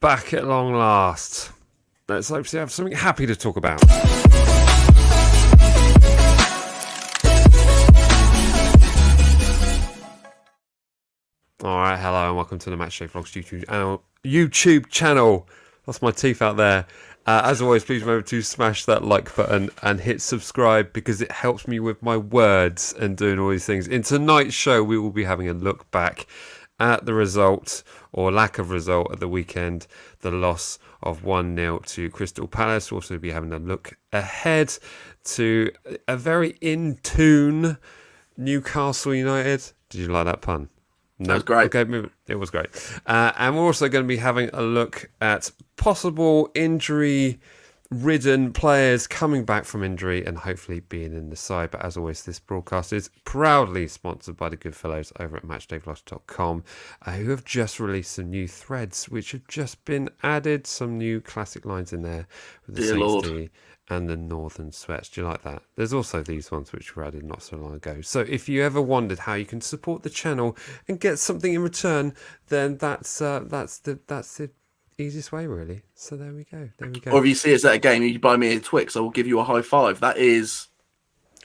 back at long last. Let's hope to have something happy to talk about. Alright, hello and welcome to the Matchday Vlogs YouTube channel. Lost my teeth out there. As always, please remember to smash that like button and hit subscribe because it helps me with my words and doing all these things. In tonight's show, we will be having a look back at the result or lack of result at the weekend, the loss of 1-0 to Crystal Palace. We'll also be having a look ahead to a very in tune Newcastle United. Did you like that pun? No, that was great. Okay, it was great. And we're also going to be having a look at possible injury-ridden players coming back from injury and hopefully being in the side. But as always, this broadcast is proudly sponsored by the good fellows over at matchdayvlogs.com, who have just released some new threads, which have just been added. Some new classic lines in there with the Saints D and the Northern Sweats. Do you like that? There's also these ones which were added not so long ago. So if you ever wondered how you can support the channel and get something in return, then that's the easiest way, really. So there we go. Or if you see us at a game, you buy me a Twix, I will give you a high five. That is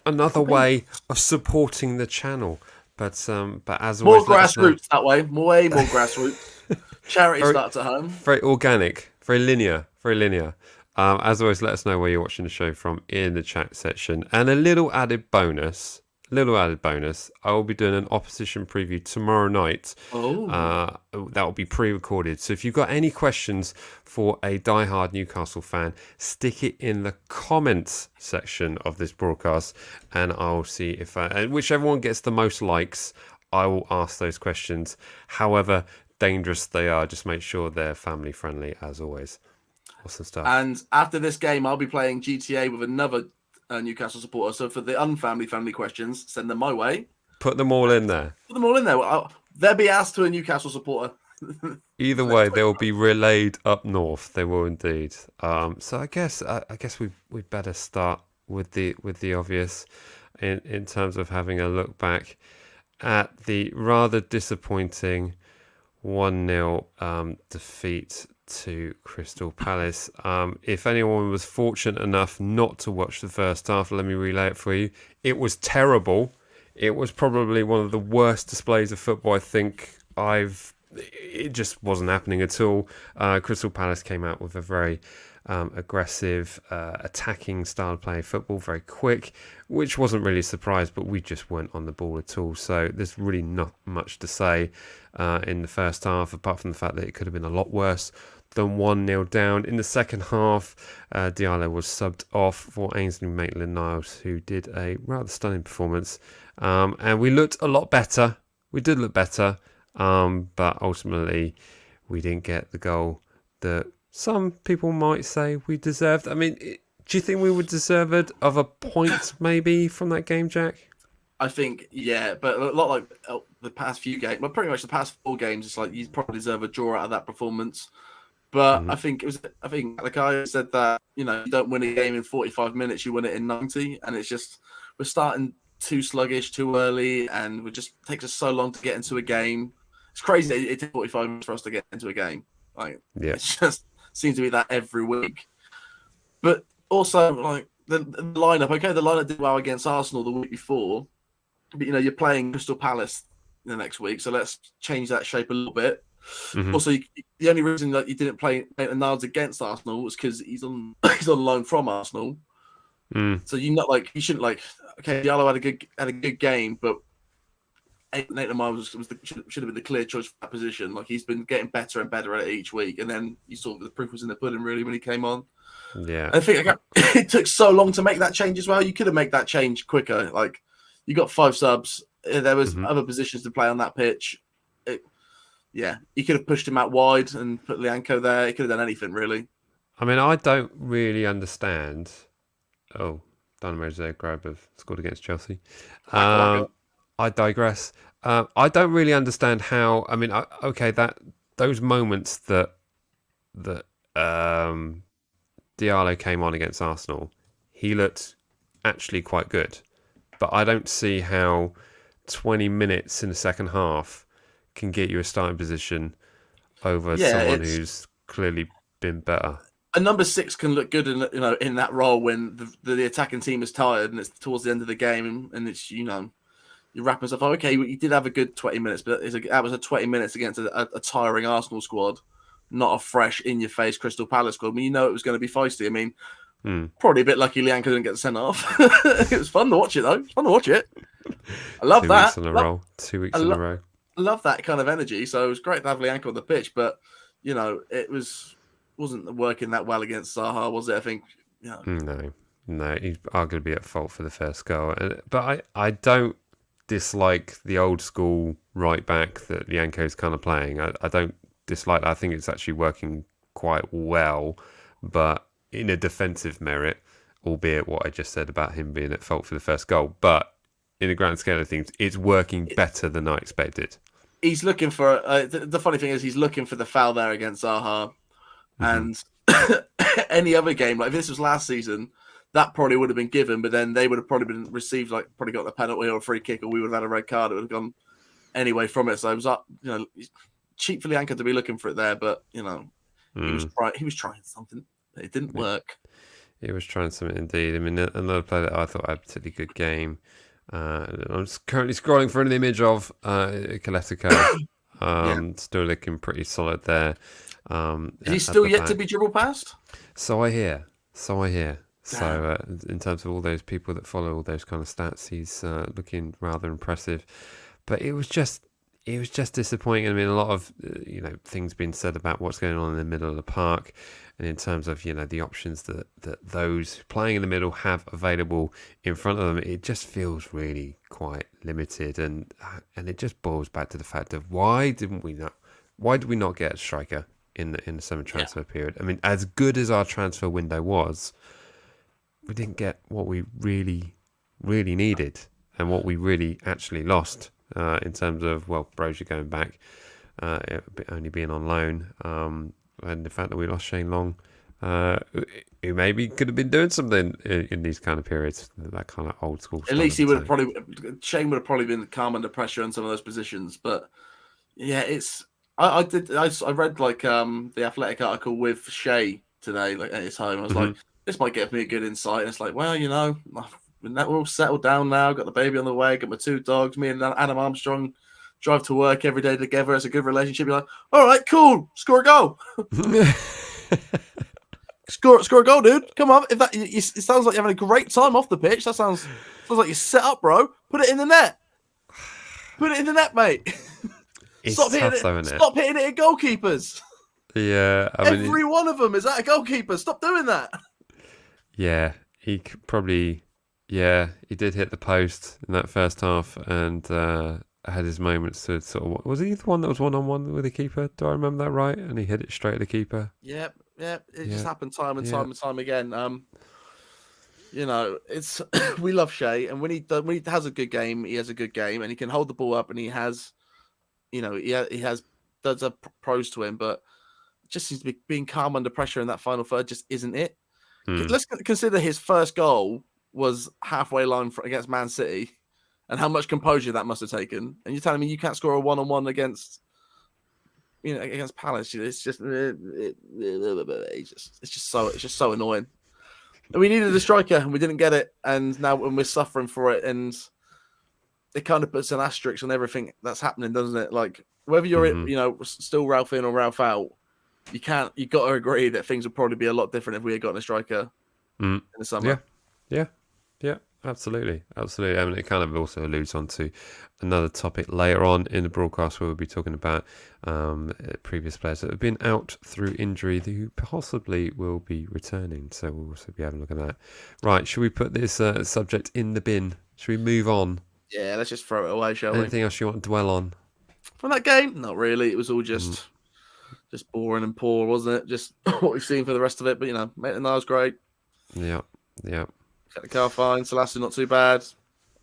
another way of supporting the channel. But as more always, grassroots that way. Way more grassroots. Charity starts at home. Very organic. Very linear. As always, let us know where you're watching the show from in the chat section. And a little added bonus, I will be doing an opposition preview tomorrow night. That will be pre-recorded. So if you've got any questions for a diehard Newcastle fan, stick it in the comments section of this broadcast, and I'll see if and whichever one gets the most likes, I will ask those questions. However dangerous they are, just make sure they're family friendly as always. Awesome stuff. And after this game, I'll be playing GTA with another Newcastle supporter. So for the family questions, send them my way. Put them all in there. They'll be asked to a Newcastle supporter. Either way, they will be relayed up north. They will indeed. So I guess we better start with the obvious in terms of having a look back at the rather disappointing 1-0 defeat to Crystal Palace. If anyone was fortunate enough not to watch the first half, let me relay it for you. It was terrible. It was probably one of the worst displays of football I think it just wasn't happening at all. Crystal Palace came out with a very aggressive, attacking style of playing football, very quick, which wasn't really a surprise, but we just weren't on the ball at all. So there's really not much to say in the first half, apart from the fact that it could have been a lot worse than 1-0 down. In the second half, Diallo was subbed off for Ainsley Maitland-Niles, who did a rather stunning performance. And we looked a lot better. We did look better, but ultimately we didn't get the goal that some people might say we deserved. I mean, do you think we would deserve it of a point maybe from that game, Jack? I think, yeah, but a lot like the past few games, well, pretty much the past 4 games, it's like you probably deserve a draw out of that performance. But I think the guy said that, you don't win a game in 45 minutes, you win it in 90. And it's just, we're starting too sluggish, too early, and it just takes us so long to get into a game. It's crazy that it takes 45 minutes for us to get into a game. It just seems to be that every week. But also, like, the lineup, okay, the lineup did well against Arsenal the week before. But, you're playing Crystal Palace the next week, so let's change that shape a little bit. Also, the only reason that you didn't play Maitland-Niles against Arsenal was because he's on loan from Arsenal. So you shouldn't okay, Diallo had a good game, but Maitland-Niles should have been the clear choice for that position. Like, he's been getting better and better at it each week, and then you saw the proof was in the pudding really when he came on. Yeah, I think it took so long to make that change as well. You could have made that change quicker. Like, you got 5 subs. There was other positions to play on that pitch. You could have pushed him out wide and put Lianco there. He could have done anything, really. I mean, I don't really understand. Oh, Dynamo Zagreb have scored against Chelsea. I digress. I don't really understand how. I mean, that those moments that Diallo came on against Arsenal, he looked actually quite good. But I don't see how 20 minutes in the second half can get you a starting position over someone who's clearly been better. A number 6 can look good in that role when the attacking team is tired and it's towards the end of the game and it's you're wrapping stuff. Okay, you did have a good 20 minutes, but that was a 20 minutes against a tiring Arsenal squad, not a fresh in your face Crystal Palace squad. I mean, it was going to be feisty. I mean, probably a bit lucky Lianco didn't get sent off. It was fun to watch it though. It's fun to watch it. I love that. 2 weeks in a row. 2 weeks in a row. I love that kind of energy. So it was great to have Lianco on the pitch, but it wasn't working that well against Zaha, was it? I think. No, he's arguably at fault for the first goal. But I don't dislike the old school right back that Lianco's kind of playing. I don't dislike that. I think it's actually working quite well, but in a defensive merit, albeit what I just said about him being at fault for the first goal. But in the grand scale of things, it's working better than I expected. He's looking for the funny thing is he's looking for the foul there against Zaha, and any other game like if this was last season, that probably would have been given, but then they would have probably been received probably got the penalty or a free kick, or we would have had a red card. It would have gone anyway from it. So it was cheap for Lianco to be looking for it there, but he was trying something. It didn't work. He was trying something indeed. I mean, another player that I thought had a particularly good game. I'm currently scrolling for an image of Kaletico. Still looking pretty solid there. Is he still yet to be dribbled past? So I hear. So in terms of all those people that follow all those kind of stats, he's looking rather impressive. But it was just disappointing. I mean, a lot of things being said about what's going on in the middle of the park, and in terms of the options that those playing in the middle have available in front of them, it just feels really quite limited, and it just boils back to the fact of why did we not get a striker in the summer transfer period? I mean, as good as our transfer window was, we didn't get what we really, really needed, and what we really actually lost. In terms of, Brozier going back, only being on loan, and the fact that we lost Shane Long, who maybe could have been doing something in these kind of periods, that kind of old school. At least Shane would have probably been calm under pressure in some of those positions. But yeah, I read the Athletic article with Shea today, at his home. I was like, this might give me a good insight. And it's like, we're all settled down now. Got the baby on the way. Got my 2 dogs. Me and Adam Armstrong drive to work every day together. It's a good relationship. You're like, all right, cool. Score a goal. score a goal, dude. Come on. It sounds like you're having a great time off the pitch. That sounds like you're set up, bro. Put it in the net. Put it in the net, mate. Stop hitting it at goalkeepers. Yeah, every one of them is at a goalkeeper. Stop doing that. Yeah, he probably. Yeah, he did hit the post in that first half and had his moments to sort of... Was he the one that was one-on-one with the keeper? Do I remember that right? And he hit it straight at the keeper? Yep. It just happened time and time again. It's we love Shea, and when he has a good game, he has a good game, and he can hold the ball up, and he has, does have pros to him, but just seems to be being calm under pressure in that final third just isn't it. Let's consider his first goal was halfway line against Man City, and how much composure that must have taken. And you're telling me you can't score a 1-on-1 against Palace? It's just so annoying. And we needed a striker, and we didn't get it, and now we're suffering for it, and it kind of puts an asterisk on everything that's happening, doesn't it? Like whether you're still Ralph in or Ralph out, you got to agree that things would probably be a lot different if we had gotten a striker in the summer. Yeah, absolutely. I mean, it kind of also alludes on to another topic later on in the broadcast where we'll be talking about previous players that have been out through injury who possibly will be returning. So we'll also be having a look at that. Right, should we put this subject in the bin? Should we move on? Yeah, let's just throw it away, shall we? Anything else you want to dwell on? From that game? Not really. It was all just boring and poor, wasn't it? Just what we've seen for the rest of it. But, Maitland-Niles great. Yeah. Get the car fine. Selassie not too bad.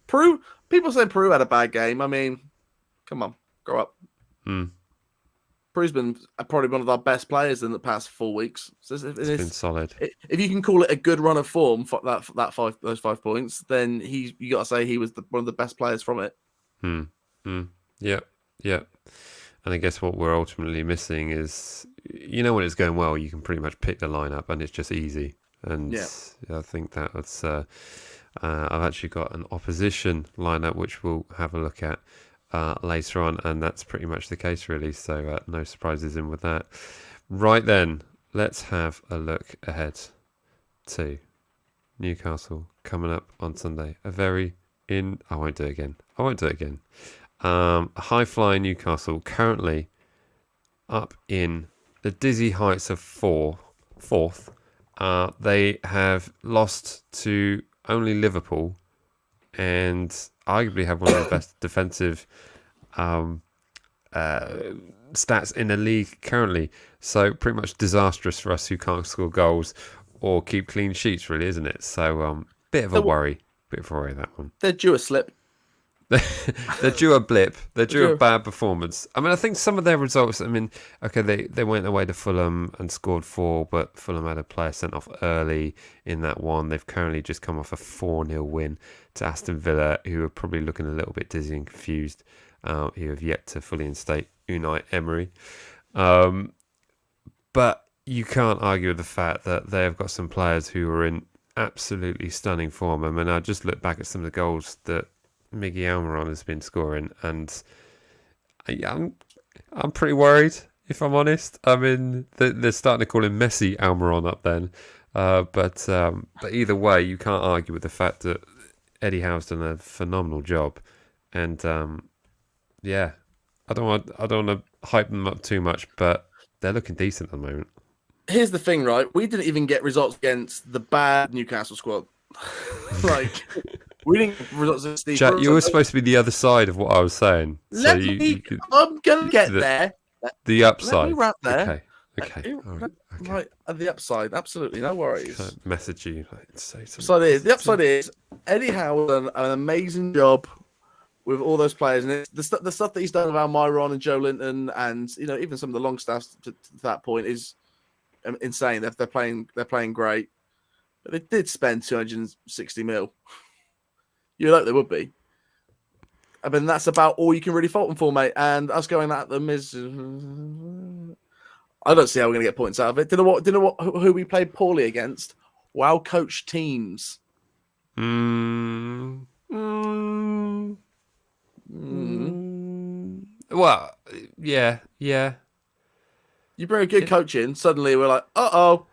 People saying Peru had a bad game. I mean, come on, grow up. Peru's been probably one of our best players in the past 4 weeks. So it's been solid. If you can call it a good run of form for those 5 points, then you got to say he was one of the best players from it. Yeah. And I guess what we're ultimately missing is, when it's going well, you can pretty much pick the lineup and it's just easy. And Yeah. I think that's. I've actually got an opposition lineup which we'll have a look at later on, and that's pretty much the case, really. So no surprises in with that. Right then, let's have a look ahead to Newcastle coming up on Sunday. I won't do it again. High-flying Newcastle currently up in the dizzy heights of fourth. They have lost to only Liverpool, and arguably have one of the best defensive stats in the league currently. So pretty much disastrous for us who can't score goals or keep clean sheets, really, isn't it? So bit of a worry. That one. They're due a slip. They're due a blip. They're due a bad performance. I mean, I think some of their results, okay, they went away to Fulham and scored 4, but Fulham had a player sent off early in that one. They've currently just come off a 4-0 win to Aston Villa, who are probably looking a little bit dizzy and confused, who have yet to fully instate Unai Emery. But you can't argue with the fact that they have got some players who are in absolutely stunning form. I mean, I just look back at some of the goals that Miggy Almiron has been scoring, and I'm pretty worried, if I'm honest. I mean, they're starting to call him Messi Almiron up then, but either way, you can't argue with the fact that Eddie Howe's done a phenomenal job, and I don't want to hype them up too much, but they're looking decent at the moment. Here's the thing, right? We didn't even get results against the bad Newcastle squad. We didn't get results against Steve. Jack, you were supposed to be the other side of what I was saying. I'm going to get there. The upside. Let me wrap there. Okay. Right, at the upside, absolutely, no worries. Can I message you, say something. The upside is Eddie Howe done an amazing job with all those players, and the stuff that he's done with Almiron and Joe Linton, and even some of the long staffs to that point is insane. They're playing great, but they did spend 260 mil. You'd hope they would be. I mean, that's about all you can really fault them for, mate. And us going at them is, I don't see how we're going to get points out of it. Who we played poorly against? Well-coached teams. Well, yeah. You bring a good coach in, suddenly we're like, uh-oh.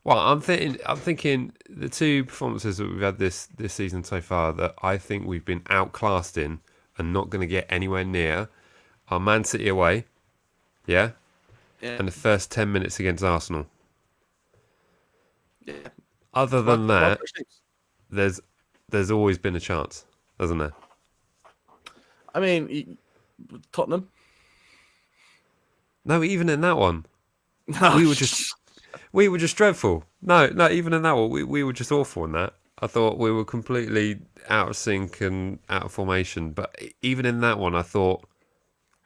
Well, I'm thinking the two performances that we've had this season so far that I think we've been outclassed in and not going to get anywhere near are Man City away, yeah, and the first 10 minutes against Arsenal. Yeah. Other than that, there's always been a chance, hasn't there? I mean, Tottenham. No, even in that one, No. we were just dreadful. No, even in that one, we were just awful in that. I thought we were completely out of sync and out of formation. But even in that one, I thought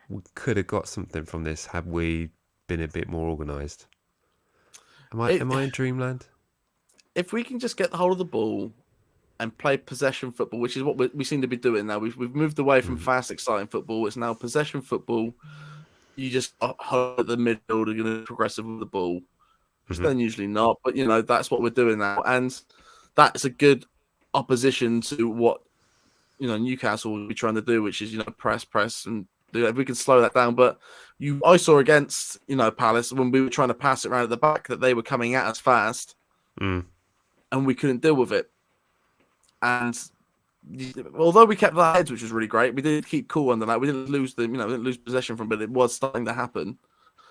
we could have got something from this had we been a bit more organised. Am I in dreamland? If we can just get the hold of the ball and play possession football, which is what we seem to be doing now. We've moved away from fast, exciting football. It's now possession football. You just hope that the midfield are going to be progressive with the ball. Which they're usually not, but that's what we're doing now, and that's a good opposition to what Newcastle will be trying to do, which is press, and if we can slow that down. But I saw against Palace when we were trying to pass it around at the back that they were coming at us fast, and we couldn't deal with it. And although we kept our heads, which was really great, we did keep cool under that. We didn't lose didn't lose possession from it, but it was starting to happen.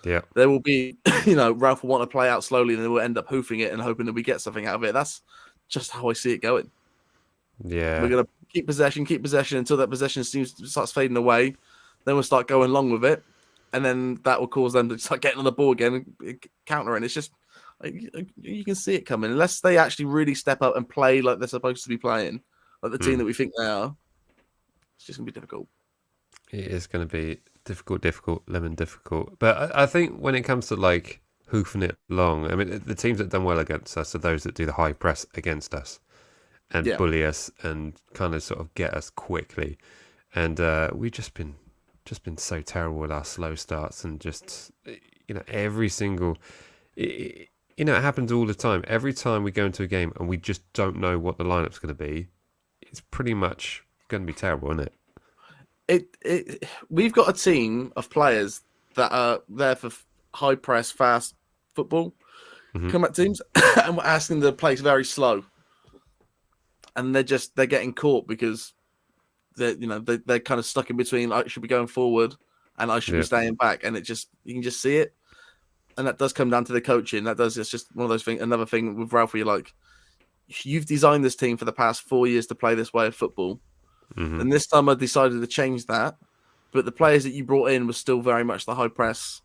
Yeah, there will be, Ralph will want to play out slowly, and then we'll end up hoofing it and hoping that we get something out of it. That's just how I see it going. Yeah, we're gonna keep possession until that possession starts fading away. Then we'll start going long with it, and then that will cause them to start getting on the ball again and countering. It's just you can see it coming unless they actually really step up and play like they're supposed to be playing, like the team that we think they are. It's just gonna be difficult. It is going to be difficult, lemon difficult. But I think when it comes to hoofing it long, I mean, the teams that have done well against us are those that do the high press against us and bully us and kind of sort of get us quickly. And we've just been just been so terrible with our slow starts and just, every single, it happens all the time. Every time we go into a game and we just don't know what the lineup's going to be, it's pretty much going to be terrible, isn't it? We've got a team of players that are there for high press, fast football, combat teams, and we're asking them to play very slow, and they're getting caught because they're kind of stuck in between. I should be going forward, and I should be staying back, and you can just see it, and that does come down to the coaching. It's just one of those things. Another thing with Ralph, where you're like, you've designed this team for the past 4 years to play this way of football. And this time I decided to change that. But the players that you brought in were still very much the high press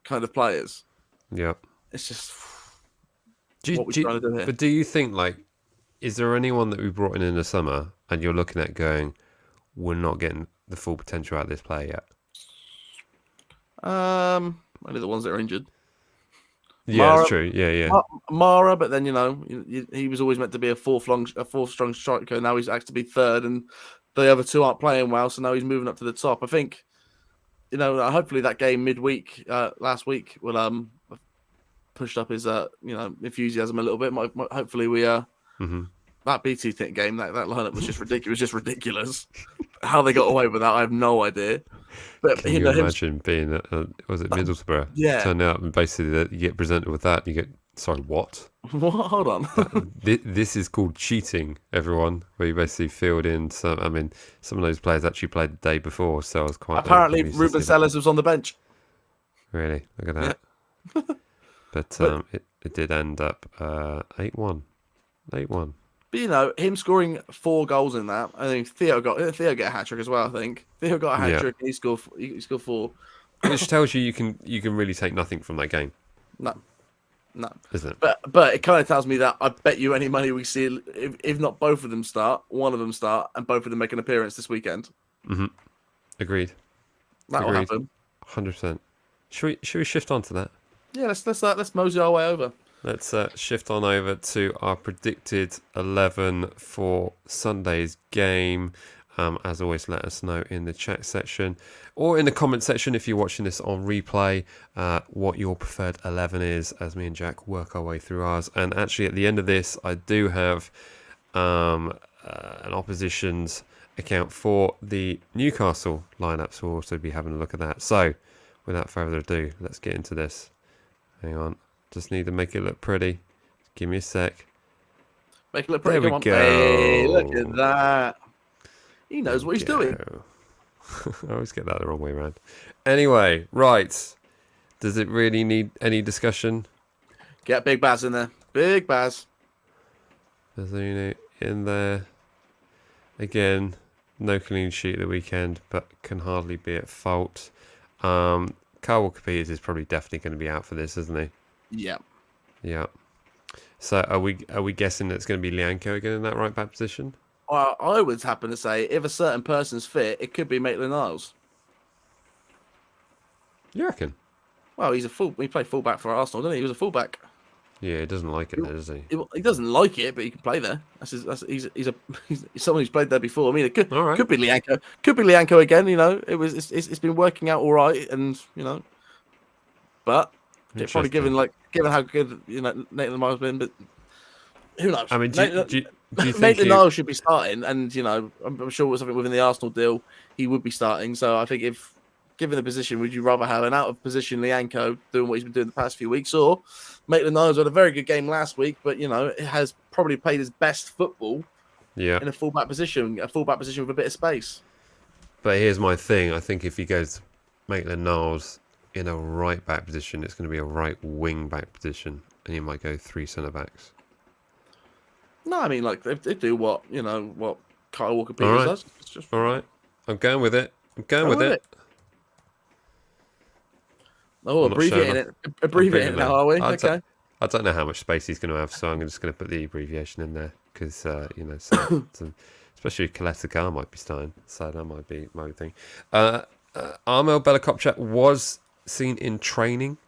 kind of players. Yeah. It's just what we're trying to do here. But do you think, is there anyone that we brought in the summer and you're looking at going, we're not getting the full potential out of this player yet? Only the ones that are injured. Yeah, Mara, that's true. Yeah. Mara, but then he was always meant to be a fourth strong striker. Now he's actually to be third, and the other two aren't playing well, so now he's moving up to the top. I think, hopefully that game midweek last week will pushed up his enthusiasm a little bit. Hopefully we that BT game that lineup was just ridiculous. It was just ridiculous. How they got away with that, I have no idea. But can you imagine being was it Middlesbrough? Yeah. Turn out and basically you get presented with that and you get, sorry, what? What? Hold on. This is called cheating, everyone, where you basically filled in some of those players actually played the day before, so I was quite... Apparently Ruben Sellers was on the bench. Really? Look at that. Yeah. But it did end up 8-1. 8-1. But him scoring 4 goals in that, I think Theo got a hat trick as well. I think Theo got a hat trick. He scored 4. Which tells you can really take nothing from that game. No, isn't it? But it kind of tells me that I bet you any money we see, if not both of them start, one of them start, and both of them make an appearance this weekend. Agreed. That will happen. 100%. Should we shift on to that? Yeah, let's mosey our way over. Let's shift on over to our predicted 11 for Sunday's game. As always, let us know in the chat section or in the comment section if you're watching this on replay what your preferred 11 is, as me and Jack work our way through ours. And actually, at the end of this, I do have an opposition's account for the Newcastle lineup, so we'll also be having a look at that. So, without further ado, let's get into this. Hang on. Just need to make it look pretty. Give me a sec. Make it look pretty. There we go. Hey, look at that. He knows what he's doing. I always get that the wrong way around. Anyway, right. Does it really need any discussion? Get Big Baz in there. Big Baz. Bazunu in there. Again, no clean sheet at the weekend, but can hardly be at fault. Kyle Walker-Peters is probably definitely going to be out for this, isn't he? Yeah. So are we guessing that it's going to be Lianco again in that right back position? Well, I would happen to say if a certain person's fit, it could be Maitland-Niles. You reckon? Well, he played fullback for Arsenal, didn't he? He was a fullback. Yeah, he doesn't like it there, does he? He doesn't like it, but he can play there. He's someone who's played there before. I mean, it could be Lianco. Could be Lianco again. It's been working out all right, and but it's probably given how good Maitland-Niles has been, but who knows? I mean, do you think Maitland-Niles should be starting, and I'm sure with something within the Arsenal deal, he would be starting. So I think if given the position, would you rather have an out of position Lianco doing what he's been doing the past few weeks, or Maitland-Niles had a very good game last week, but it has probably played his best football in a fullback position with a bit of space. But here's my thing: I think if he goes Maitland-Niles in a right back position, it's going to be a right wing back position, and you might go 3 centre backs. No, I mean they do what Kyle Walker-Peters does. It's just... All right, I'm going with it. With it. Oh, abbreviating now, are we? Okay. I don't know how much space he's going to have, so I'm just going to put the abbreviation in there because especially Kaleta might be starting, so that might be my thing. Armel Bella-Kotchap was seen in training.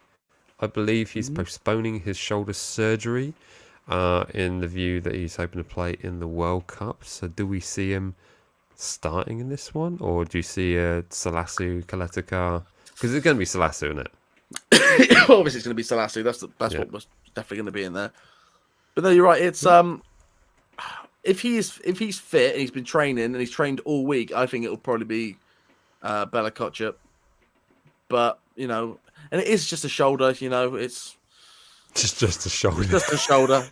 I believe he's postponing his shoulder surgery in the view that he's hoping to play in the World Cup. So do we see him starting in this one, or do you see Salasu, Kaletakar? Because it's going to be Salasu, isn't it? Obviously, it's going to be Salasu. That's what was definitely going to be in there. But no, you're right. It's if he's fit and he's been training and he's trained all week, I think it'll probably be Bella Kotchap. But and it is just a shoulder. It's Just a shoulder. just a shoulder.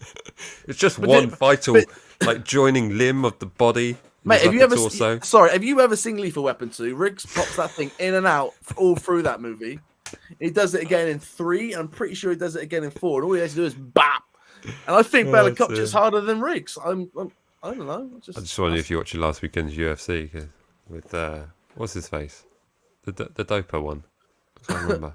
It's just one vital, like joining limb of the body. Mate, have like you ever seen Lethal Weapon 2? Riggs pops that thing in and out all through that movie. He does it again in 3. I'm pretty sure he does it again in 4. And all he has to do is bap. And I think Bella Kotchap's harder than Riggs. I don't know. I just wondered if you watched last weekend's UFC with what's his face, the doper one. I can't remember.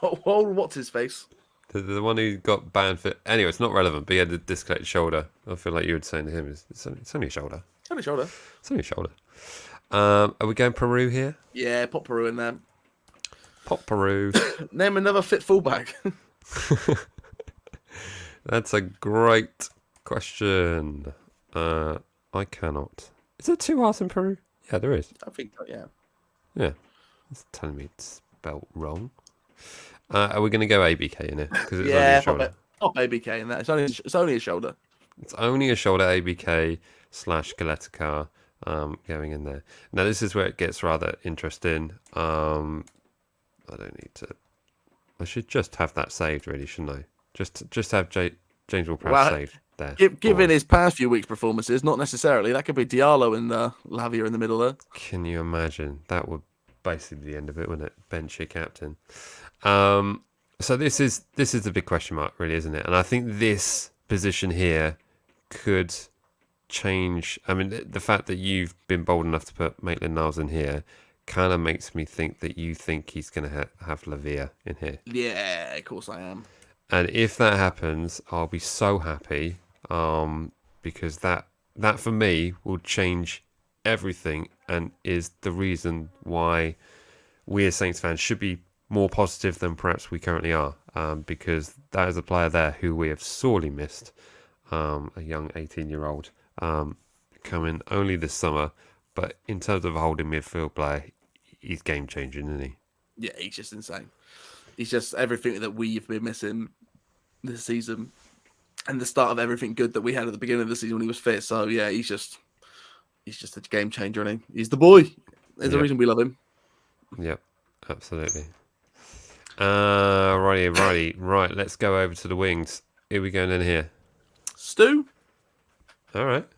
What's his face? The one who got banned for. Anyway, it's not relevant. But he had a dislocated shoulder. I feel like you were saying to him, it's only a shoulder. It's only a shoulder. It's only a shoulder. Are we going Peru here? Yeah, pop Peru in there. Pop Peru. Name another fit fullback. That's a great question. I cannot. Is there 2 R's in Peru? Yeah, there is. I think so, yeah. Yeah. It's telling me it's spelled wrong. Are we going to go ABK in it? Because it's only a shoulder. Pop ABK in there. It's only a shoulder. It's only a shoulder ABK / Galetakar going in there. Now, this is where it gets rather interesting. I don't need to. I should just have that saved, really, shouldn't I? Just have James Ward-Prowse saved there. Given his past few weeks' performances, not necessarily. That could be Diallo and Lavia in the middle there. Can you imagine? That would basically be the end of it, wouldn't it? Bench your captain. So this is the big question mark, really, isn't it? And I think this position here could change. I mean, the fact that you've been bold enough to put Maitland-Niles in here kind of makes me think that you think he's going to have Lavia in here. Yeah, of course I am. And if that happens, I'll be so happy because that for me will change everything and is the reason why we as Saints fans should be more positive than perhaps we currently are, because that is a player there who we have sorely missed, a young 18-year-old coming only this summer, but in terms of a holding midfield player, he's game-changing, isn't he? Yeah, he's just insane. He's just everything that we've been missing this season and the start of everything good that we had at the beginning of the season when he was fit. So, yeah, he's just a game-changer, and he's the boy. There's a reason we love him. Yep, absolutely. Righty. Right, let's go over to the wings. Who are we going in here? Stu? All right.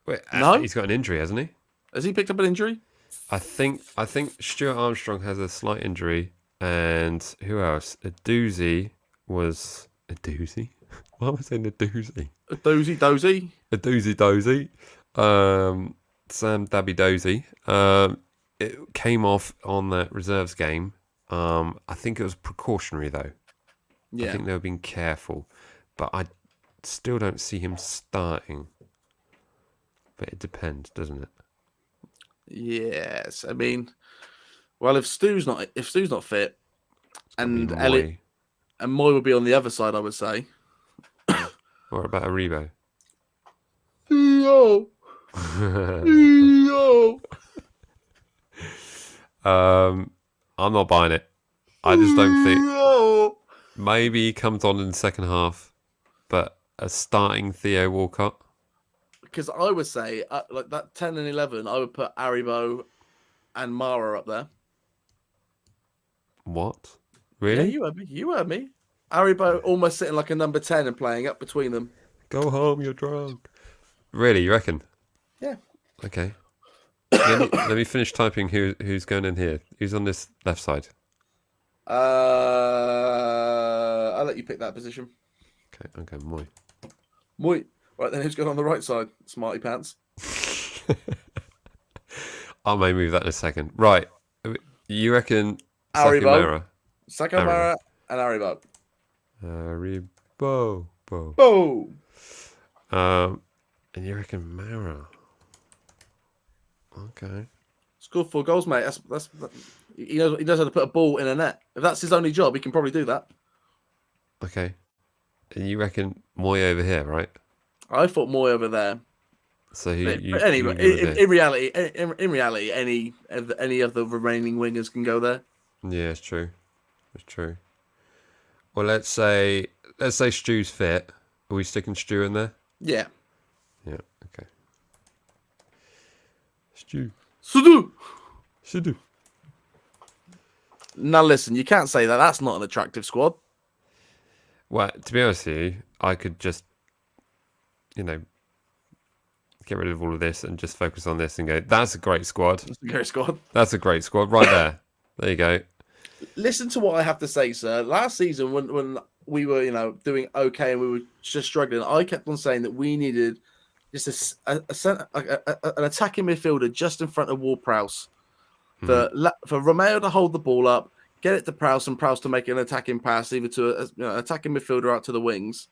Wait, no? He's got an injury, hasn't he? Has he picked up an injury? I think Stuart Armstrong has a slight injury, and who else? A doozy. Why am I saying a doozy? A doozy. A doozy. Sam Dabby Dozy. It came off on that reserves game. I think it was precautionary though. Yeah. I think they were being careful, but I still don't see him starting. But it depends, doesn't it? Yes, I mean, well, if Stu's not fit, and Elliot and Moy would be on the other side, I would say. What about Aribo? Yo. I'm not buying it. I just don't think. Maybe he comes on in the second half, but a starting Theo Walcott. Because I would say, like that 10 and 11, I would put Aribo and Mara up there. What? Really? Yeah, you heard me. Aribo almost sitting like a number 10 and playing up between them. Go home, you're drunk. Really, you reckon? Yeah. Okay. let me finish typing who's going in here. Who's on this left side? I'll let you pick that position. Okay, Moy. Right, then who's going on the right side? Smarty pants. I may move that in a second. Right. You reckon Aribo, Sakamara, and Aribo. Aribo. Boom. And you reckon Mara? Okay. Scored 4 goals, mate. That's he knows how to put a ball in a net. If that's his only job, he can probably do that. Okay. And you reckon Moy over here, right? I thought Moy over there. So But you anyway, agree with it? in reality, any of the remaining wingers can go there. Yeah, it's true. It's true. Well, let's say Stu's fit. Are we sticking Stu in there? Yeah. Yeah. Okay. Stu. Sudu. Stu. Now listen, you can't say that. That's not an attractive squad. Well, to be honest with you, I could just, get rid of all of this and just focus on this and go, that's a great squad. That's a great squad. That's a great squad right there. There you go. Listen to what I have to say, sir. Last season, when we were, doing okay and we were just struggling, I kept on saying that we needed just an attacking midfielder just in front of Ward-Prowse for Romeo to hold the ball up, get it to Prowse, and Prowse to make an attacking pass either to an attacking midfielder out to the wings.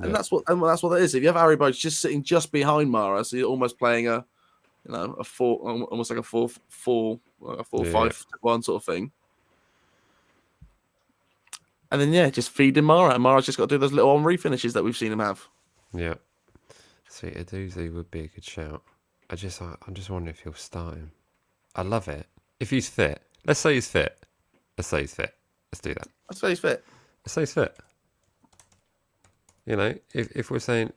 And that's what that is. If you have Harry Bones just sitting just behind Mara, so you're almost playing a four, almost like a 4-5-1 sort of thing. And then just feed him Mara, and Mara's just got to do those little Henri finishes that we've seen him have. Yeah. See, Aduzi would be a good shout. I'm just wondering if he'll start him. I love it. If he's fit. Let's say he's fit. Let's do that. Let's say he's fit. Let's say he's fit. If we're saying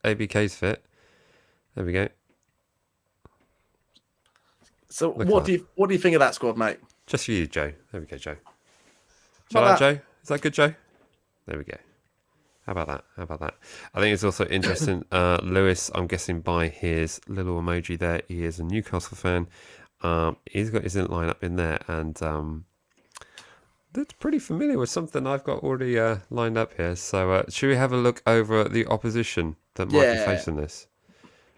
ABK's fit, there we go. So what do you think of that squad, mate? Just for you, Joe. There we go, Joe. Shall I, Joe? Is that good, Joe? There we go. How about that? I think it's also interesting. Lewis, I'm guessing by his little emoji there, he is a Newcastle fan. He's got his lineup in there, and that's pretty familiar with something I've got already lined up here. So should we have a look over the opposition that might be facing this?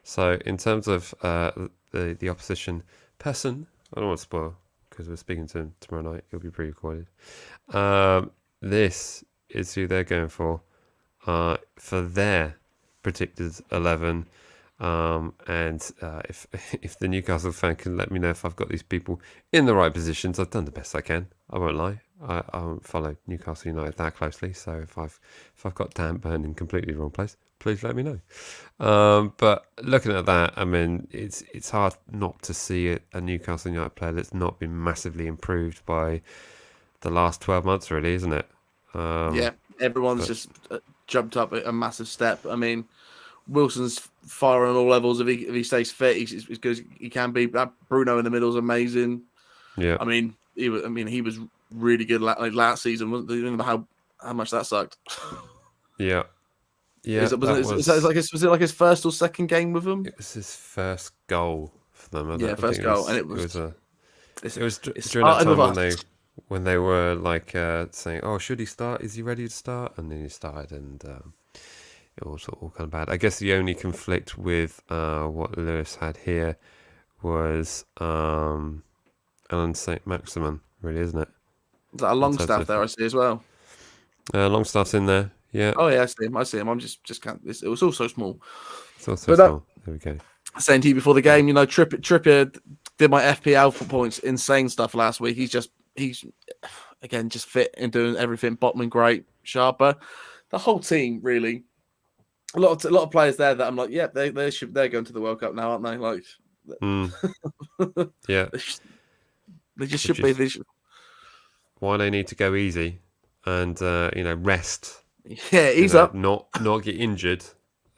So in terms of the opposition person, I don't want to spoil because we're speaking to him tomorrow night. It'll be pre-recorded. This is who they're going for their predicted 11. And if the Newcastle fan can let me know if I've got these people in the right positions, I've done the best I can. I won't lie. I won't follow Newcastle United that closely. So if I've got Dan Burn in completely wrong place, please let me know. But looking at that, I mean, it's hard not to see a Newcastle United player that's not been massively improved by the last 12 months, really, isn't it? Everyone's just jumped up a massive step. I mean, Wilson's firing on all levels. If he stays fit, he's as good as he can be. Bruno in the middle is amazing. Yeah. I mean, he was really good last season. Wasn't he? How much that sucked. Yeah. Yeah. Was it like his first or second game with them? It was his first goal for them. First goal, and it was during that time when they were like saying, "Oh, should he start? Is he ready to start?" And then he started, and it was all kind of bad. I guess the only conflict with what Lewis had here was Alan St. Maximin, really, isn't it? Is that a Longstaff there? I see as well. Longstaff's in there. Yeah. Oh yeah, I see him. I'm just can't. It was all so small. It's also small. There we go. Saying to you before the game, Trippier did my FPL for points, insane stuff last week. He's again just fit and doing everything. Botman great, Sharper, the whole team really. A lot of players there that I'm like, yeah, they're going to the World Cup now, aren't they? Like, yeah, they just should be. Why they need to go easy and rest. Yeah, ease up. Not get injured,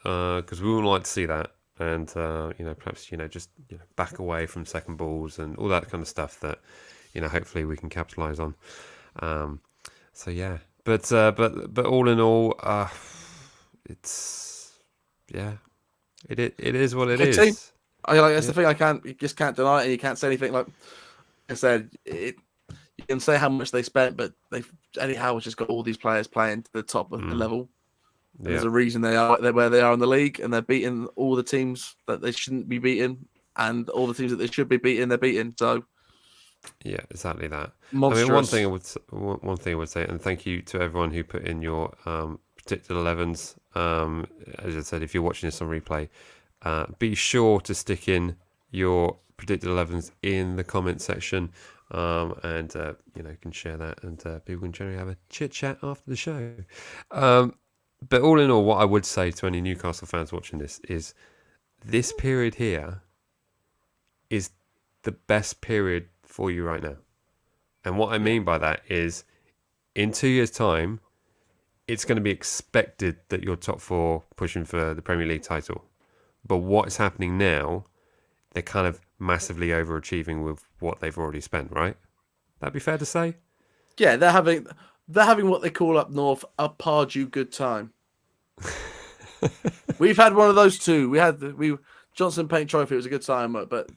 because we wouldn't like to see that. And perhaps just back away from second balls and all that kind of stuff that hopefully we can capitalise on. So yeah, but all in all, it is what it is. Team. That's the thing. You just can't deny it, and you can't say anything. Like I said, you can say how much they spent, but Eddie Howe's just got all these players playing to the top of the level. Yeah. There's a reason they're where they are in the league, and they're beating all the teams that they shouldn't be beating, and all the teams that they should be beating, they're beating. So, yeah, exactly that. Monstrous. I mean, one thing I would say, and thank you to everyone who put in your predicted 11s. As I said, if you're watching this on replay, be sure to stick in your predicted 11s in the comment section, and you can share that, and people can generally have a chit chat after the show. But all in all, what I would say to any Newcastle fans watching this is this period here is the best period for you right now. And what I mean by that is, in 2 years' time, it's going to be expected that you're top four pushing for the Premier League title. But what's happening now, they're kind of massively overachieving with what they've already spent, right? That'd be fair to say? Yeah, they're having what they call up north a Pardew good time. We've had one of those too. We Johnson Paint Trophy was a good time, but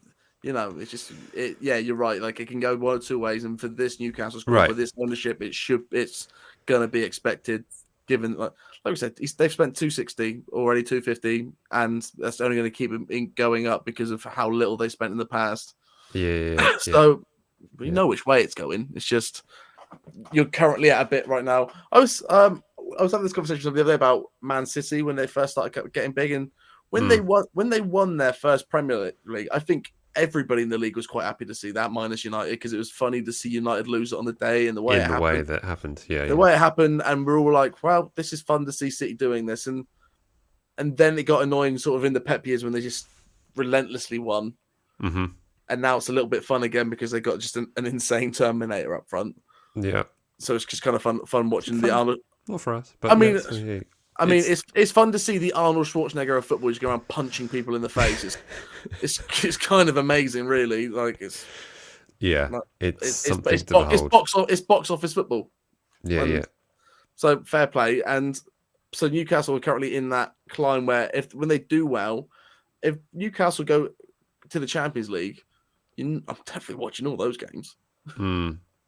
it's just yeah, you're right. Like it can go one or two ways, and for this Newcastle squad, with this ownership, it's gonna be expected. Given like we said, they've spent 260 already, 250, and that's only going to keep them going up because of how little they spent in the past. Yeah. So we know which way it's going. It's just you're currently at a bit right now. I was having this conversation the other day about Man City when they first started getting big, and when they won their first Premier League, I think everybody in the league was quite happy to see that, minus United, because it was funny to see United lose it on the day and the way that happened. The way it happened, and we're all like, "Well, this is fun to see City doing this," and then it got annoying, sort of in the Pep years when they just relentlessly won, and now it's a little bit fun again because they got just an insane Terminator up front. Yeah, so it's just kind of fun watching the Arnold. Not for us, but it's fun to see the Arnold Schwarzenegger of football just go around punching people in the face. It's kind of amazing, really. Like it's box office football. Yeah. So fair play, and so Newcastle are currently in that climb where when they do well, if Newcastle go to the Champions League, I'm definitely watching all those games.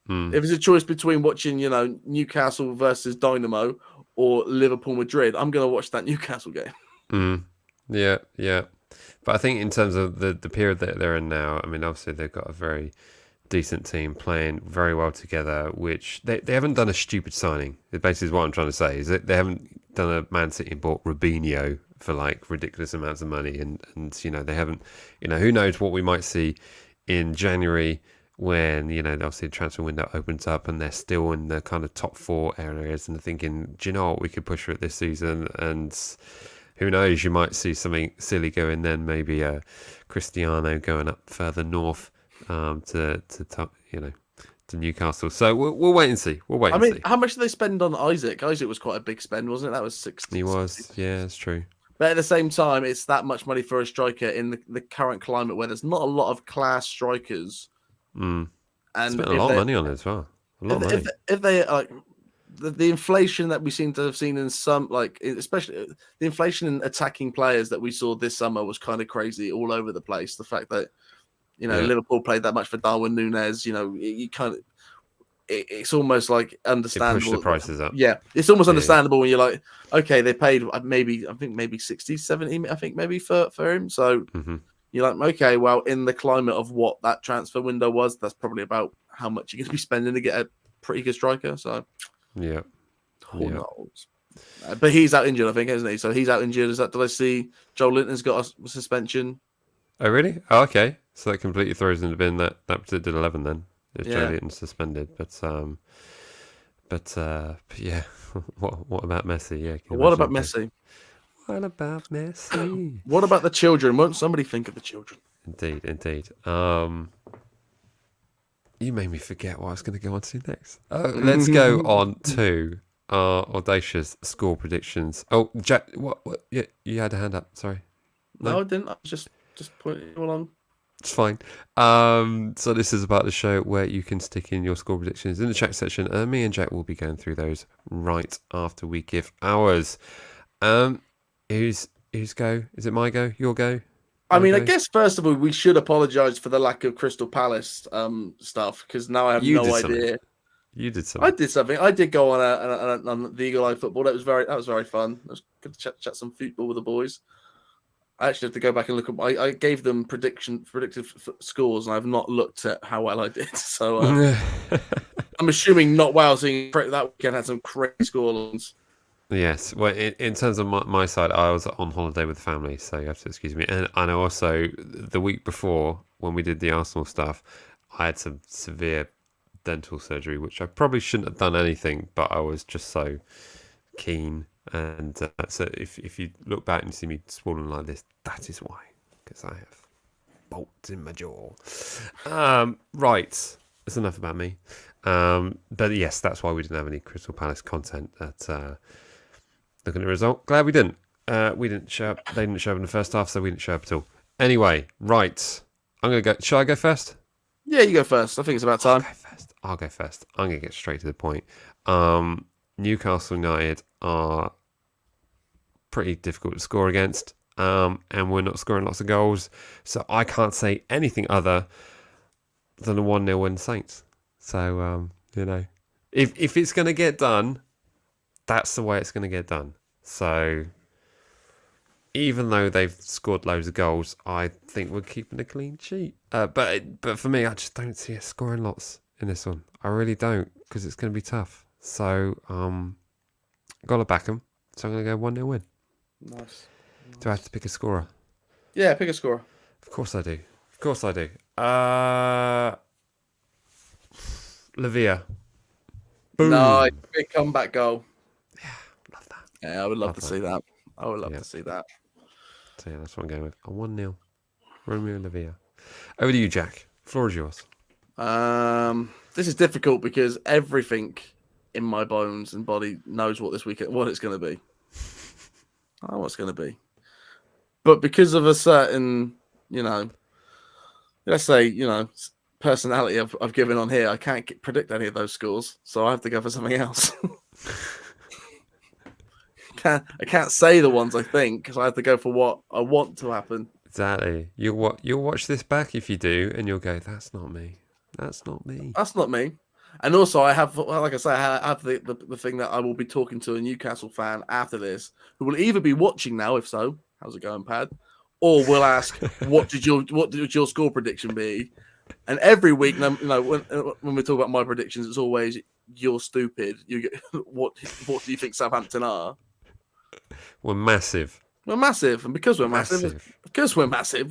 If it's a choice between watching, Newcastle versus Dynamo or Liverpool Madrid, I'm going to watch that Newcastle game. Yeah. But I think in terms of the period that they're in now, I mean, obviously they've got a very decent team playing very well together, which they haven't done a stupid signing. It basically is what I'm trying to say, is that they haven't done a Man City and bought Robinho for like ridiculous amounts of money. And they haven't, who knows what we might see in January when, obviously the transfer window opens up and they're still in the kind of top four areas and thinking, do you know what, we could push for it this season, and who knows, you might see something silly going then, maybe Cristiano going up further north to Newcastle. So we'll wait and see. See. How much did they spend on Isaac? Isaac was quite a big spend, wasn't it? That was 60. He was, yeah, it's true. But at the same time, it's that much money for a striker in the current climate where there's not a lot of class strikers. And spent a lot of money on it as well. A lot of money. If they like the inflation that we seem to have seen in some, like especially the inflation in attacking players that we saw this summer was kind of crazy all over the place. The fact that Liverpool played that much for Darwin Núñez, you kind of it's almost like understandable. It pushed the prices up. Yeah, it's almost understandable when you're like, okay, they paid maybe 60, 70, I think maybe for him. So you're like, okay, well, in the climate of what that transfer window was, that's probably about how much you're going to be spending to get a pretty good striker. So who knows? But he's out injured, I think, isn't he? So he's out injured. Did I see Joe Linton's got a suspension? Oh, really? Oh, okay. So that completely throws in the bin that particular 11 then. If Joe Linton's suspended, but yeah. What about Messi? Yeah. What about Messi? What about Messi? What about the children? Won't somebody think of the children? Indeed. You made me forget what I was going to go on to next. Let's go on to our audacious score predictions. Oh, Jack, what? Yeah, you had a hand up. Sorry. No, I didn't. I was just pointing you along. It's fine. So this is about the show where you can stick in your score predictions in the chat section, and me and Jack will be going through those right after we give ours. Who's go? Is it my go? Your go? I mean, I guess first of all, we should apologise for the lack of Crystal Palace stuff, because now I have no idea. You did something. I did something. I did go on the Eagle Eye football. That was very fun. It was good to chat some football with the boys. I actually have to go back and look at. I gave them predictive scores, and I've not looked at how well I did. So I'm assuming not well. Seeing that weekend had some crazy scorelines. Yes. Well, in terms of my side, I was on holiday with the family, so you have to excuse me. And I know also the week before when we did the Arsenal stuff, I had some severe dental surgery, which I probably shouldn't have done anything, but I was just so keen. And so if you look back and you see me swollen like this, that is why. because I have bolts in my jaw. Right. That's enough about me. But yes, that's why we didn't have any Crystal Palace content. Looking at the result, glad we didn't. We didn't show up. They didn't show up in the first half, so we didn't show up at all. Anyway, right. I'm gonna go. Shall I go first? Yeah, you go first. I think it's about time. I'll go first. I'm gonna get straight to the point. Newcastle United are pretty difficult to score against, and we're not scoring lots of goals, so I can't say anything other than a 1-0 win Saints. So if it's gonna get done, that's the way it's gonna get done. So even though they've scored loads of goals, I think we're keeping a clean sheet. But for me, I just don't see us scoring lots in this one. I really don't, because it's going to be tough. So, got to back them. So I'm going to go 1-0 win. Nice. Do I have to pick a scorer? Yeah, pick a scorer. Of course I do. Lavia. Boom. Nice. Big comeback goal. Yeah, love that. Yeah, I would love to see that. I would love to see that. So yeah, that's what I'm going with. A 1-0. Romeo Lavia. Over to you, Jack. Floor is yours. This is difficult because everything in my bones and body knows what it's going to be. I know what it's going to be. But because of a certain, let's say, personality I've given on here, I can't predict any of those scores. So I have to go for something else. I can't say the ones I think, because I have to go for what I want to happen. Exactly. You'll watch this back if you do, and you'll go, "That's not me. That's not me. That's not me." And also, I have, like I say, I have the thing that I will be talking to a Newcastle fan after this, who will either be watching now, if so, how's it going, Pad, or will ask, "What did your score prediction be?" And every week, when we talk about my predictions, it's always, "You're stupid. You get what do you think Southampton are?" We're massive. We're massive, and because we're massive,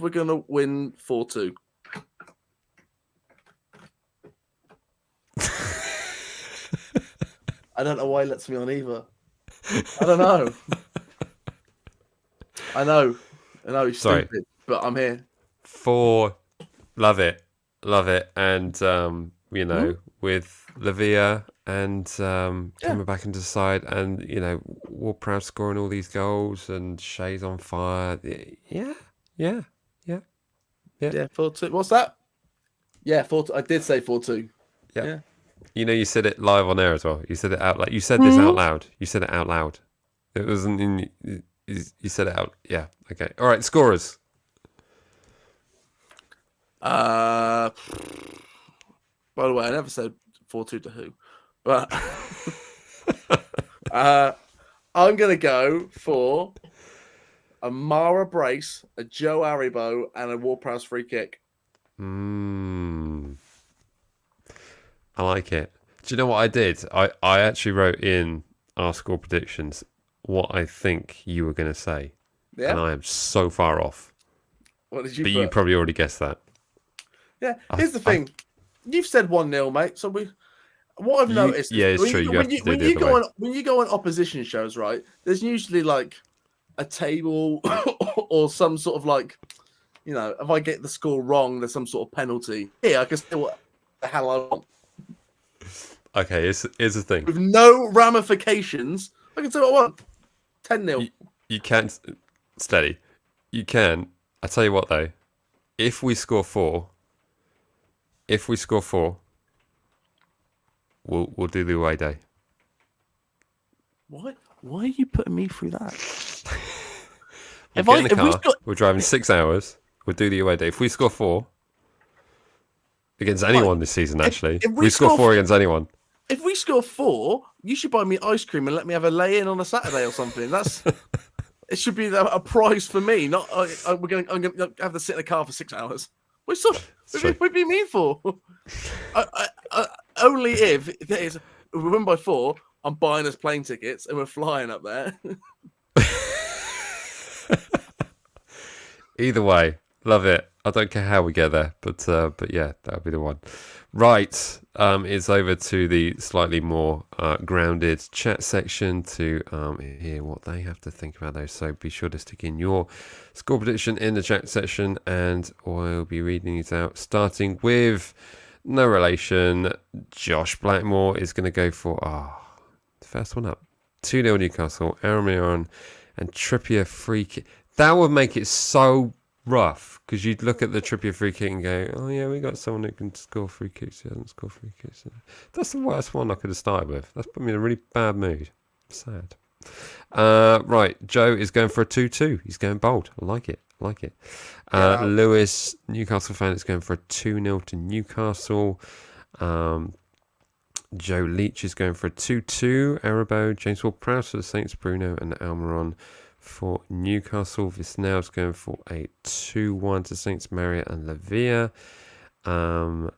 we're going to win 4-2. I don't know why he lets me on either. I don't know. I know he's stupid, but I'm here. 4, love it, and with Lavia and coming back into the side, and Ward-Prowse scoring all these goals, and Shea's on fire. Yeah. 4-2. What's that? Yeah, 4-2. I did say 4-2. Yeah. You said it live on air as well. You said it out loud. You said this out loud. You said it out loud. It wasn't in. You said it out. Yeah. Okay. All right. Scorers. By the way, I never said 4-2 to who, but I'm gonna go for a Mara brace, a Joe Aribo, and a Ward-Prowse free kick. I like it. Do you know what I did? I actually wrote in our score predictions what I think you were going to say. Yeah. And I am so far off. What did you But put? you probably already guessed that. Yeah. Here's the thing. You've said 1-0, mate. So what I've noticed is it's true. When you go on opposition shows, right, there's usually like a table or some sort of like, if I get the score wrong, there's some sort of penalty. Here, I can say what the hell I want. Okay, here's the thing. With no ramifications, I can say what I want. 10-0. You can't... Steady. You can. I tell you what, though. If we score 4, we'll do the away day. Why are you putting me through that? We'll get in the car. We're driving 6 hours. We'll do the away day. If we score 4... Against anyone this season, actually. If we score 4 against anyone. If we score 4, you should buy me ice cream and let me have a lay-in on a Saturday or something. It should be a prize for me. Not I'm going to have to sit in a car for 6 hours. What do you mean for? Only if we win by 4, I'm buying us plane tickets and we're flying up there. Either way, love it. I don't care how we get there, but yeah, that'll be the one. Right, it's over to the slightly more grounded chat section to hear what they have to think about those. So be sure to stick in your score prediction in the chat section, and I'll be reading these out. Starting with no relation, Josh Blackmore is going to go for the first one up, 2-0 Newcastle. Aaron and Trippier free kick. That would make it so rough, because you'd look at the Trippier free kick and go, oh yeah, we got someone who can score free kicks. He hasn't scored free kicks. That's the worst one I could have started with. That's put me in a really bad mood. Sad. Right, Joe is going for a 2-2. He's going bold. I like it. Lewis, Newcastle fan, is going for a 2-0 to Newcastle. Joe Leach is going for a 2-2. Arabo, James Ward-Prowse for the Saints, Bruno and Almiron for Newcastle. Visnell's going for a 2-1 to Saints, Marriott and Lavia. I'm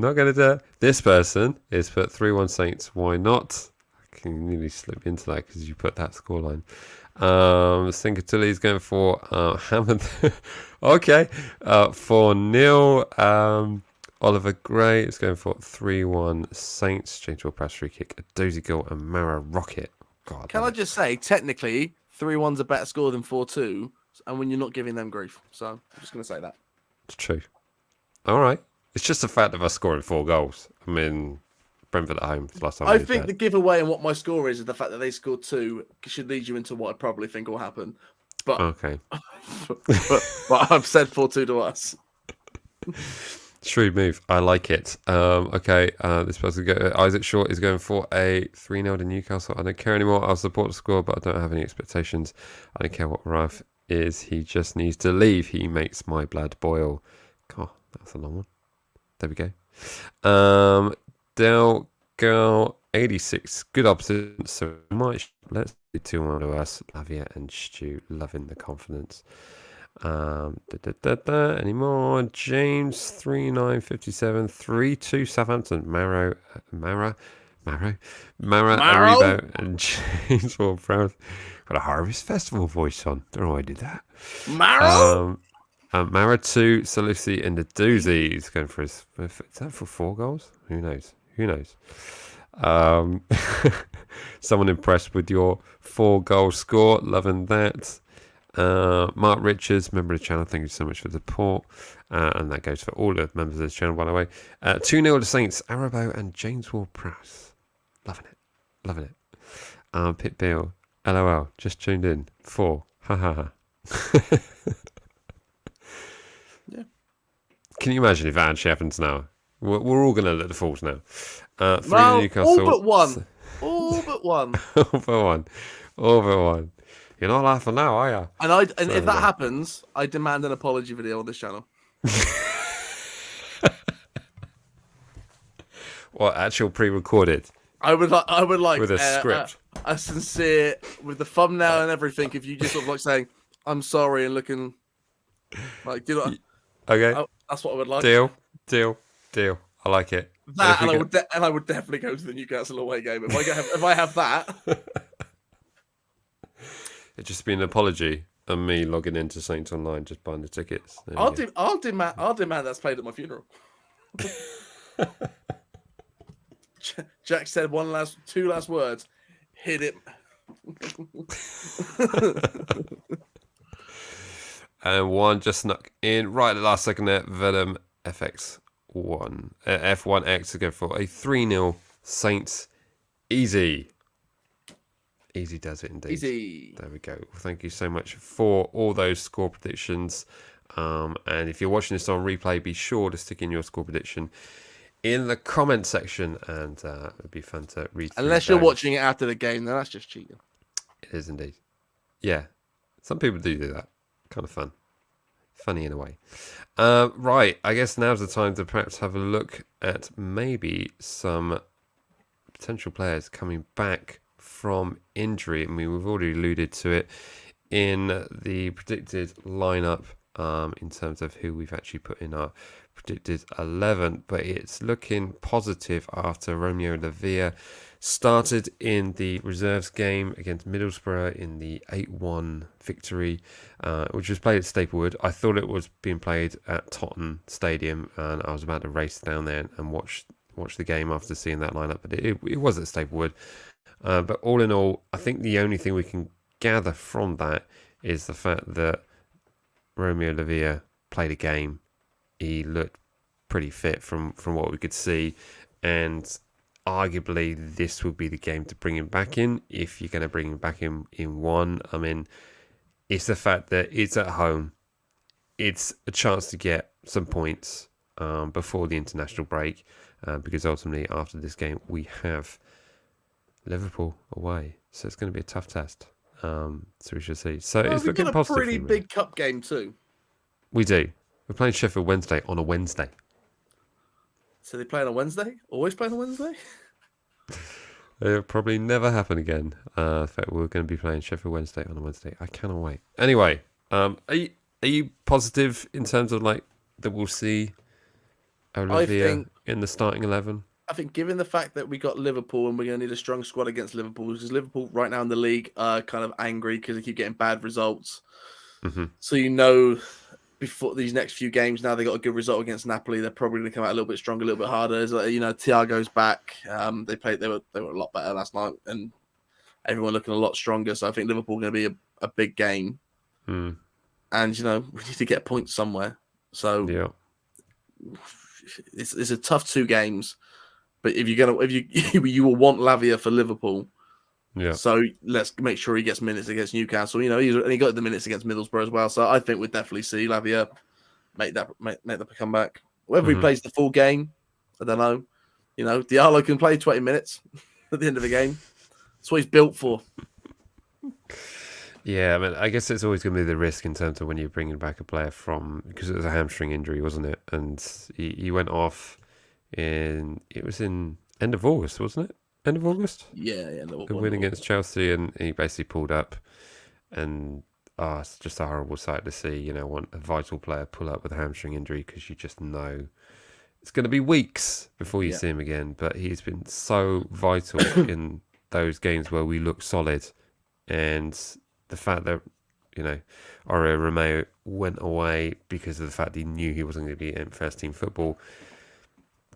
not going to do it. This person is put 3-1 Saints. Why not? I can nearly slip into that because you put that scoreline. Sinkatuli is going for Hammond. Okay. 4-0. Oliver Gray is going for 3-1 Saints. James Ward-Prowse free kick, a dozy goal, and Mara Rocket. God. Can I just say, technically, 3-1's a better score than 4-2, and when you're not giving them grief. So I'm just going to say that. It's true. All right. It's just the fact of us scoring 4 goals. I mean, Brentford at home. Last time I think the giveaway and what my score is the fact that they scored 2 should lead you into what I probably think will happen. But okay. but I've said 4-2 to us. Shrewd move. I like it. Okay. This person Isaac Short is going for a 3-0 to Newcastle. I don't care anymore. I'll support the score, but I don't have any expectations. I don't care what Ralph is. He just needs to leave. He makes my blood boil. God, that's a long one. There we go. Del Girl 86. Good opposite. So much. Let's do 2-1 to us. Lavia and Stu, loving the confidence. Anymore. James 3957 3-2 Southampton. Mara Aribo and James Ward-Prowse. Got a Harvest Festival voice on. Don't know why I did that. Mara 2, Salusi and the Doozies going for his. Is that for 4 goals? Who knows? Someone impressed with your 4-goal score. Loving that. Mark Richards, member of the channel, thank you so much for the support. And that goes for all the members of this channel, by the way. 2-0 to Saints, Arabo and James Ward-Prowse. Loving it. Pit Bill, LOL, just tuned in. 4. Ha ha ha. Yeah. Can you imagine if that actually happens now? We're all going to let the falls now. 3 Newcastle. All but one. All but one. All but one. You're not laughing now, are you? And if that happens, I demand an apology video on this channel. What, actual pre-recorded? I would like with a script, a sincere, with the thumbnail and everything. If you just sort of like saying, "I'm sorry," and looking like, you know, okay, that's what I would like. Deal. I like it. That and I would definitely go to the Newcastle away game if I have that. It'd just be an apology and me logging into Saints Online, just buying the tickets. I'll demand that's played at my funeral. Jack said 2 last words. Hit it. And one just snuck in right at the last second there. Venom FX1 F1X to go for a 3-0 Saints. Easy does it indeed. Easy. There we go. Thank you so much for all those score predictions. And if you're watching this on replay, be sure to stick in your score prediction in the comment section, and it'd be fun to read. Unless you're watching it after the game, then that's just cheating. It is indeed. Yeah, some people do that. Kind of funny in a way. Right, I guess now's the time to perhaps have a look at maybe some potential players coming back from injury. I mean, we've already alluded to it in the predicted lineup in terms of who we've actually put in our predicted 11, but it's looking positive after Romeo Lavia started in the reserves game against Middlesbrough in the 8-1 victory, which was played at Staplewood. I thought it was being played at Tottenham Stadium, and I was about to race down there and watch the game after seeing that lineup, but it was at Staplewood. But all in all, I think the only thing we can gather from that is the fact that Romeo Lavia played a game. He looked pretty fit from what we could see, and arguably this would be the game to bring him back in if you're going to bring him back in one. I mean, it's the fact that it's at home. It's a chance to get some points before the international break, because ultimately after this game we have Liverpool away, so it's going to be a tough test. So we shall see. So it's looking positive. We've got a pretty big cup game too. We do. We're playing Sheffield Wednesday on a Wednesday. So they play on a Wednesday? Always play on a Wednesday? It'll probably never happen again. In fact, we're going to be playing Sheffield Wednesday on a Wednesday. I cannot wait. Anyway, are you positive in terms of like that we'll see Olivia in the starting 11? I think given the fact that we got Liverpool and we're going to need a strong squad against Liverpool, because Liverpool right now in the league are kind of angry because they keep getting bad results. Mm-hmm. So before these next few games, now they got a good result against Napoli, they're probably going to come out a little bit stronger, a little bit harder. Thiago's back. They were a lot better last night, and everyone looking a lot stronger. So I think Liverpool are going to be a big game, and we need to get points somewhere. So it's a tough 2 games. But if you will want Lavia for Liverpool, so let's make sure he gets minutes against Newcastle. He got the minutes against Middlesbrough as well. So I think we'd definitely see Lavia make that comeback. Whether he plays the full game, I don't know. Diallo can play 20 minutes at the end of the game. That's what he's built for. Yeah, I mean, I guess it's always going to be the risk in terms of when you're bringing back a player because it was a hamstring injury, wasn't it? And he went off. It was in end of August, wasn't it? End of August? Yeah. The win against Chelsea, and he basically pulled up, and it's just a horrible sight to see. Want a vital player pull up with a hamstring injury because you just know it's going to be weeks before you see him again. But he's been so vital in those games where we look solid, and the fact that Aurelio Romeo went away because of the fact he knew he wasn't going to be in first team football.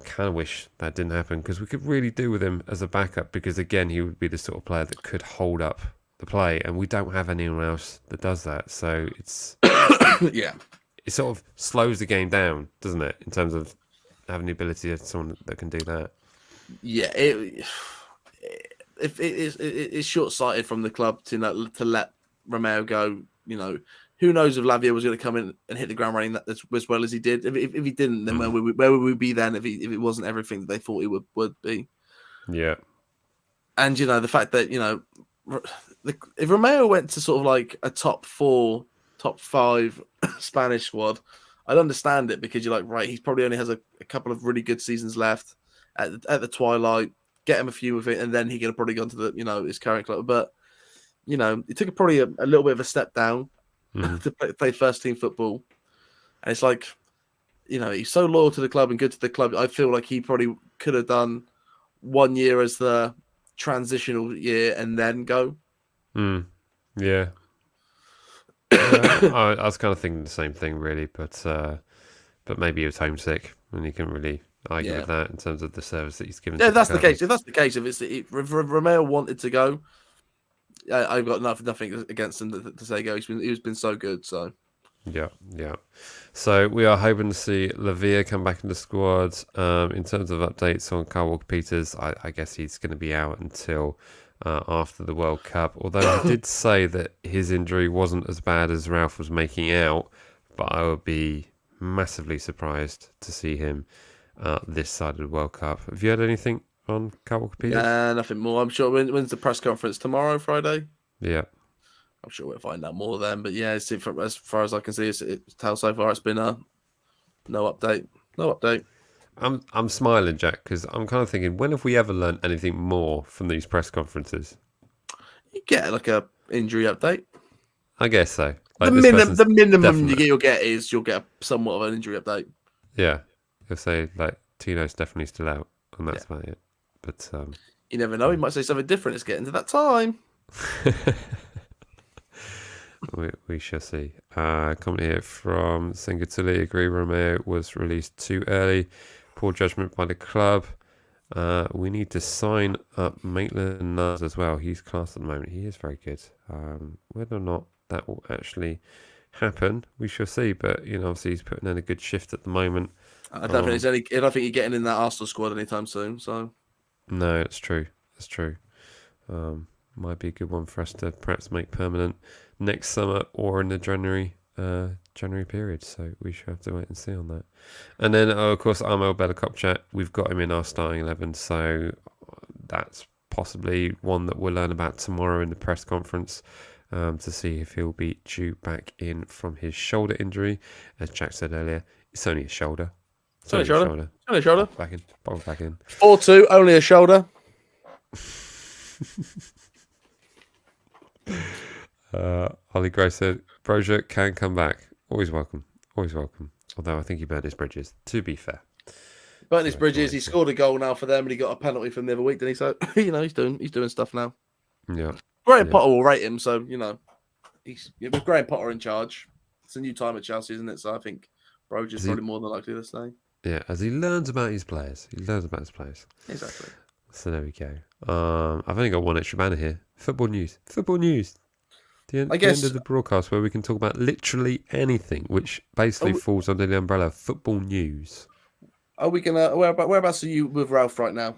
Kind of wish that didn't happen because we could really do with him as a backup, because again he would be the sort of player that could hold up the play, and we don't have anyone else that does that. So it's it sort of slows the game down, doesn't it, in terms of having the ability of someone that can do that. Yeah, it's short-sighted from the club to let Romeo go. Who knows if Lavia was going to come in and hit the ground running as well as he did. If he didn't, then where would we be then if it wasn't everything that they thought he would be? Yeah. And, the fact that, if Romeo went to sort of like a top 4, top 5 Spanish squad, I'd understand it, because you're like, right, he probably only has a couple of really good seasons left at the twilight, get him a few of it, and then he could have probably gone to his current club. But, it took probably a little bit of a step down. To play first team football, and it's like, he's so loyal to the club and good to the club. I feel like he probably could have done 1 year as the transitional year and then go. Yeah. I was kind of thinking the same thing, really, but maybe he was homesick, and you can really argue with that in terms of the service that he's given. Yeah, that's the case. If that's the case, if Romeo wanted to go, I've got nothing against him to say go. He's been so good. So yeah. So we are hoping to see Lavia come back in the squad. In terms of updates on Kyle Walker-Peters, I guess he's going to be out until after the World Cup. Although he did say that his injury wasn't as bad as Ralph was making out, but I would be massively surprised to see him this side of the World Cup. Have you heard anything on Kyle Walker-Peters? Nothing more. I'm sure. When's the press conference? Tomorrow, Friday? Yeah. I'm sure we'll find out more then. But yeah, as far as I can see, so far it's been no update. No update. I'm smiling, Jack, because I'm kind of thinking, when have we ever learned anything more from these press conferences? You get like a injury update. I guess so. Like the minimum you'll get is somewhat of an injury update. Yeah. He'll say like Tino's definitely still out, and that's about it. But you never know. He might say something different. It's getting to that time. we shall see. Comment here from Singatuli. Agree Romeo was released too early. Poor judgment by the club. We need to sign up Maitland-Niles as well. He's class at the moment. He is very good. Whether or not that will actually happen, we shall see. But obviously he's putting in a good shift at the moment. I don't think I don't think you're getting in that Arsenal squad anytime soon. So no, it's true. That's true. Might be a good one for us to perhaps make permanent next summer or in the January period. So we should have to wait and see on that. And then, of course, Armel Bellacop-Chat, we've got him in our starting 11. So that's possibly one that we'll learn about tomorrow in the press conference to see if he'll be due back in from his shoulder injury. As Jack said earlier, it's only a shoulder. It's only a shoulder. Only a shoulder. Back in. 4-2, only a shoulder. Ollie Gray said, Brozier can come back. Always welcome. Although I think he burned his bridges, to be fair. Burnt his bridges. He scored a goal now for them, and he got a penalty from the other week, didn't he? So he's doing stuff now. Yeah. Graham Potter will rate him, so he's with Graham Potter in charge. It's a new time at Chelsea, isn't it? So I think Brogier's probably more than likely to stay. Yeah, as he learns about his players. Exactly. So there we go. I've only got one extra banner here. Football news. The end of the broadcast where we can talk about literally anything, which basically falls under the umbrella of football news. Are we gonna? Whereabouts are you with Ralph right now?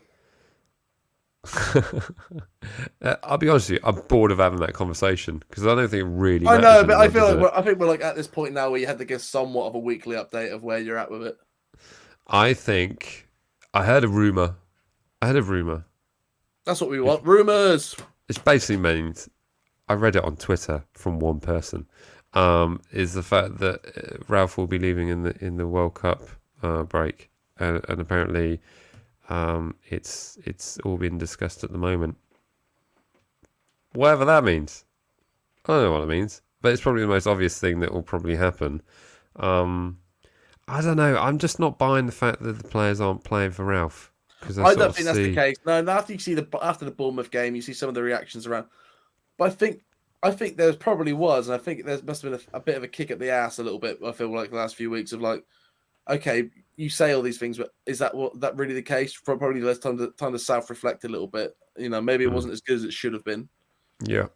I'll be honest with you, I'm bored of having that conversation because I don't think it really I know, but I feel like I think we're like at this point now where you had to give somewhat of a weekly update of where you're at with it. I think I heard a rumor. That's what we want. Rumors. It basically means I read it on Twitter from one person. Is the fact that Ralph will be leaving in the World Cup break, and apparently it's all been discussed at the moment. Whatever that means, I don't know what it means, but it's probably the most obvious thing that will probably happen. I don't know. I'm just not buying the fact that the players aren't playing for Ralph. I don't think that's the case. No, after you see after the Bournemouth game, you see some of the reactions around. But I think there probably was, and I think there must have been a bit of a kick at the ass a little bit. I feel like the last few weeks of like, okay, you say all these things, but is that really the case? Probably less time to self-reflect a little bit. Maybe it wasn't as good as it should have been. Yeah.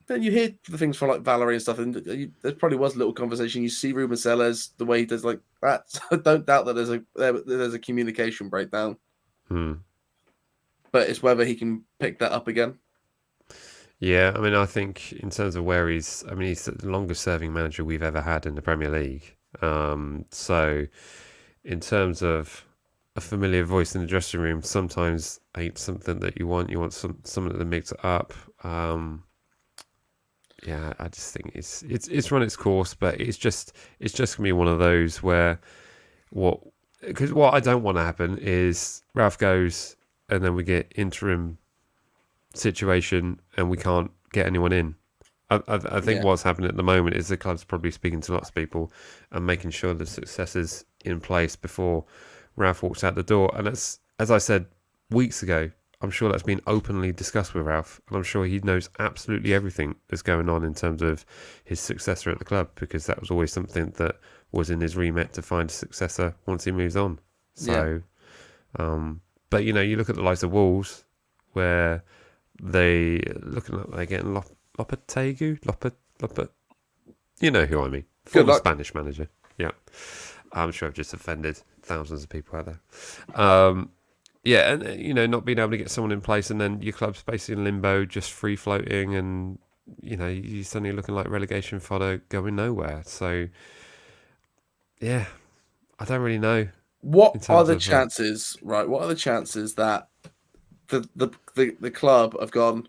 Then you hear the things from like Valerie and stuff, and there probably was a little conversation. You see Ruben Sellers, the way he does like that. I don't doubt that there's a communication breakdown. But it's whether he can pick that up again. Yeah, I mean, I think in terms of where he's the longest serving manager we've ever had in the Premier League. So in terms of a familiar voice in the dressing room, sometimes ain't something that you want. You want something that makes it up. Yeah, I just think it's run its course, but it's just gonna be one of those where what I don't want to happen is Ralph goes and then we get interim situation and we can't get anyone in. I think what's happening at the moment is the club's probably speaking to lots of people and making sure the success is in place before Ralph walks out the door. And as I said weeks ago, I'm sure that's been openly discussed with Ralph, and I'm sure he knows absolutely everything that's going on in terms of his successor at the club, because that was always something that was in his remit to find a successor once he moves on. So, but you look at the likes of Wolves, where they're getting Lopetegui, you know who I mean, former Spanish manager. Yeah, I'm sure I've just offended thousands of people out there. Yeah, and not being able to get someone in place, and then your club's basically in limbo, just free floating, and you're suddenly looking like relegation fodder going nowhere. So, yeah, I don't really know. What are the chances, right? What are the chances that the club have gone?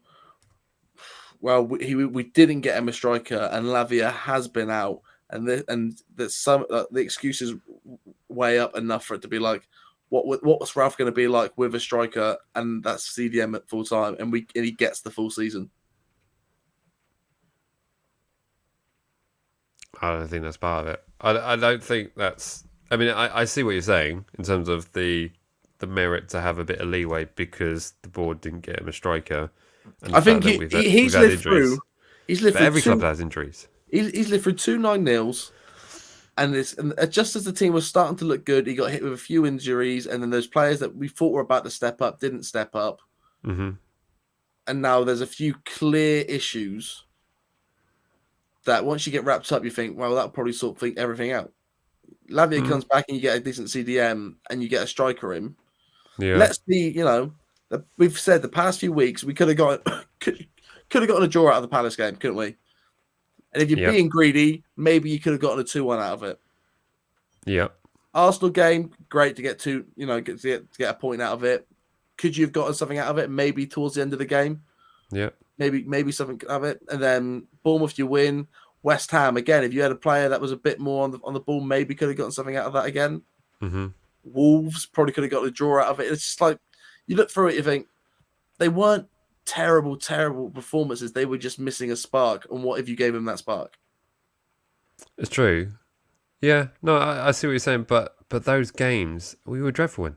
Well, we didn't get him a striker, and Lavia has been out, and that some the excuses weigh up enough for it to be like, what's Ralph going to be like with a striker, and that's CDM at full time, and he gets the full season? I don't think that's part of it. I don't think that's I mean, I see what you're saying in terms of the merit to have a bit of leeway because the board didn't get him a striker, and the I fact think that we've he's had lived injuries. through. He's lived But through every club two. has injuries. He's lived through two 9-0s, and just as the team was starting to look good, he got hit with a few injuries, and then those players that we thought were about to step up didn't step up, Hmm. and now there's a few clear issues that once you get wrapped up, you think, well, that'll probably sort everything out. Lavia Mm. comes back and you get a decent CDM and you get a striker in. Yeah. Let's be, we've said the past few weeks we could have got could have gotten a draw out of the Palace game, couldn't we? And if you're Yep. being greedy, maybe you could have gotten a 2-1 out of it. Yep. Arsenal game, great to get get a point out of it. Could you have gotten something out of it? Maybe towards the end of the game. Yep. Maybe something out of it. And then Bournemouth, you win. West Ham again. If you had a player that was a bit more on the ball, maybe could have gotten something out of that again. Hmm. Wolves probably could have got a draw out of it. It's just like you look through it, you think they weren't terrible performances. They were just missing a spark. And what if you gave them that spark? It's true. Yeah. No, I see what you're saying, but those games we were dreadful in.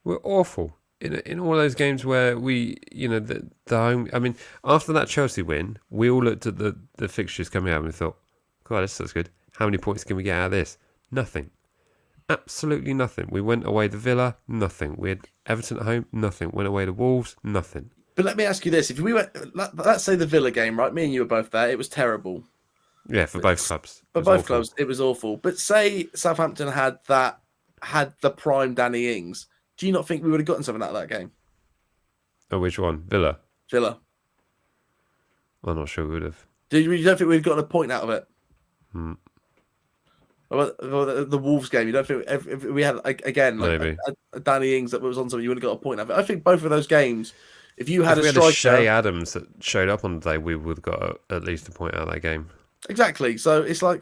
We're awful in all those games where we, the home. I mean, after that Chelsea win, we all looked at the fixtures coming out and we thought, God, this looks good. How many points can we get out of this? Nothing. Absolutely nothing. We went away to Villa, nothing. We had Everton at home, nothing. Went away to Wolves, nothing. But let me ask you this: if we went, let's say the Villa game, right? Me and you were both there. It was terrible. Yeah, for both clubs. For both clubs, it was awful. But say Southampton had the prime Danny Ings. Do you not think we would have gotten something out of that game? Oh, which one? Villa? Villa. I'm not sure we would have. You don't think we'd gotten a point out of it? Hmm. The Wolves game, you don't think if we had again like a Danny Ings that was on something, you would have got a point out of it? I think both of those games, if you had if we a striker, had a Shea Adams that showed up on the day, we would have got at least a point out of that game. exactly. So it's like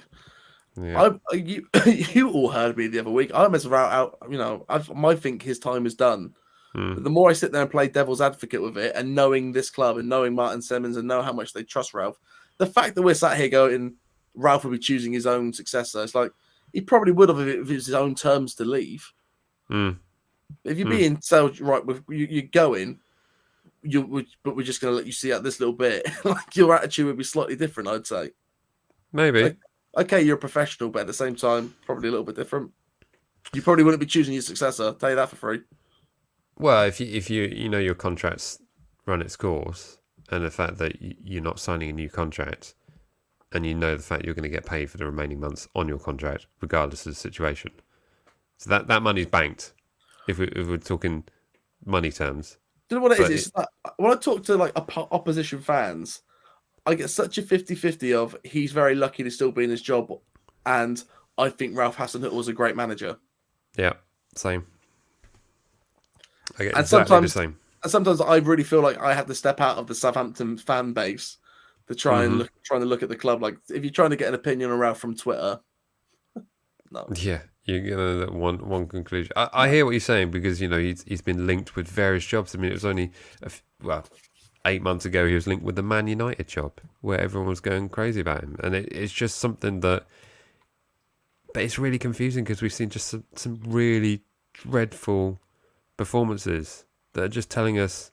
you all heard me the other week. I'm as out. I think his time is done. But the more I sit there and play devil's advocate with it, and knowing this club and knowing Martin Semmens and know how much they trust Ralph, the fact that we're sat here going, Ralph will be choosing his own successor. It's like he probably would have if it was his own terms to leave. If you're being so right with you're going, but we're just going to let you see out this little bit. Like your attitude would be slightly different, I'd say. Maybe. Like, okay, you're a professional, but at the same time, probably a little bit different. You probably wouldn't be choosing your successor. I'll tell you that for free. Well, if you know your contract's run its course, and the fact that you're not signing a new contract, and you know the fact you're going to get paid for the remaining months on your contract, regardless of the situation. So that money's banked, if we're talking money terms. Do you know what it is? It's like, when I talk to like opposition fans, I get such a 50-50 of he's very lucky to still be in his job, and I think Ralph Hasenhüttl was a great manager. Yeah, same. I get And exactly the same. And sometimes I really feel like I have to step out of the Southampton fan base to try and look at the club. Like if you're trying to get an opinion on Ralph from Twitter, no. Yeah, you're gonna one conclusion. I hear what you're saying because he's been linked with various jobs. I mean, it was only 8 months ago he was linked with the Man United job where everyone was going crazy about him, and it's just something that. But it's really confusing because we've seen just some really dreadful performances that are just telling us